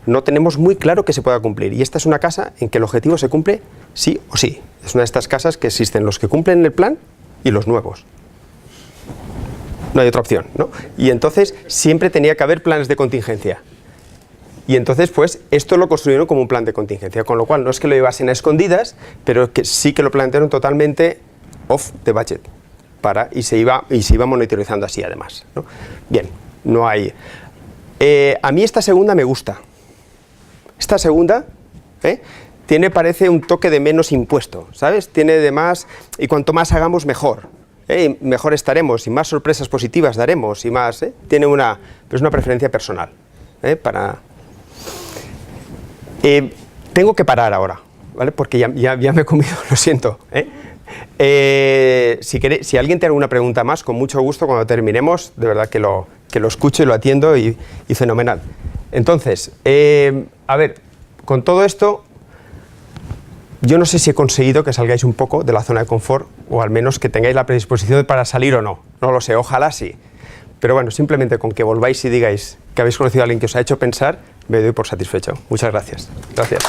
No tenemos muy claro que se pueda cumplir. Y esta es una casa en que el objetivo se cumple sí o sí. Es una de estas casas que existen los que cumplen el plan y los nuevos. No hay otra opción, ¿no? Y entonces siempre tenía que haber planes de contingencia. Y entonces, pues, esto lo construyeron como un plan de contingencia. Con lo cual, no es que lo llevasen a escondidas, pero que sí que lo plantearon totalmente off the budget. Y se iba monitorizando así, además, ¿no? Bien. No hay. A mí esta segunda me gusta. Esta segunda, tiene, parece, un toque de menos impuesto, ¿sabes? Tiene de más, y cuanto más hagamos, mejor. Mejor estaremos, y más sorpresas positivas daremos, y más, tiene pero es una preferencia personal. Tengo que parar ahora, ¿vale? Porque ya me he comido, lo siento. Si alguien tiene alguna pregunta más, con mucho gusto, cuando terminemos, de verdad que lo escucho y lo atiendo, y fenomenal. Entonces, a ver, con todo esto, yo no sé si he conseguido que salgáis un poco de la zona de confort, o al menos que tengáis la predisposición para salir o no. No lo sé, ojalá sí. Pero bueno, simplemente con que volváis y digáis que habéis conocido a alguien que os ha hecho pensar, me doy por satisfecho. Muchas gracias. Gracias.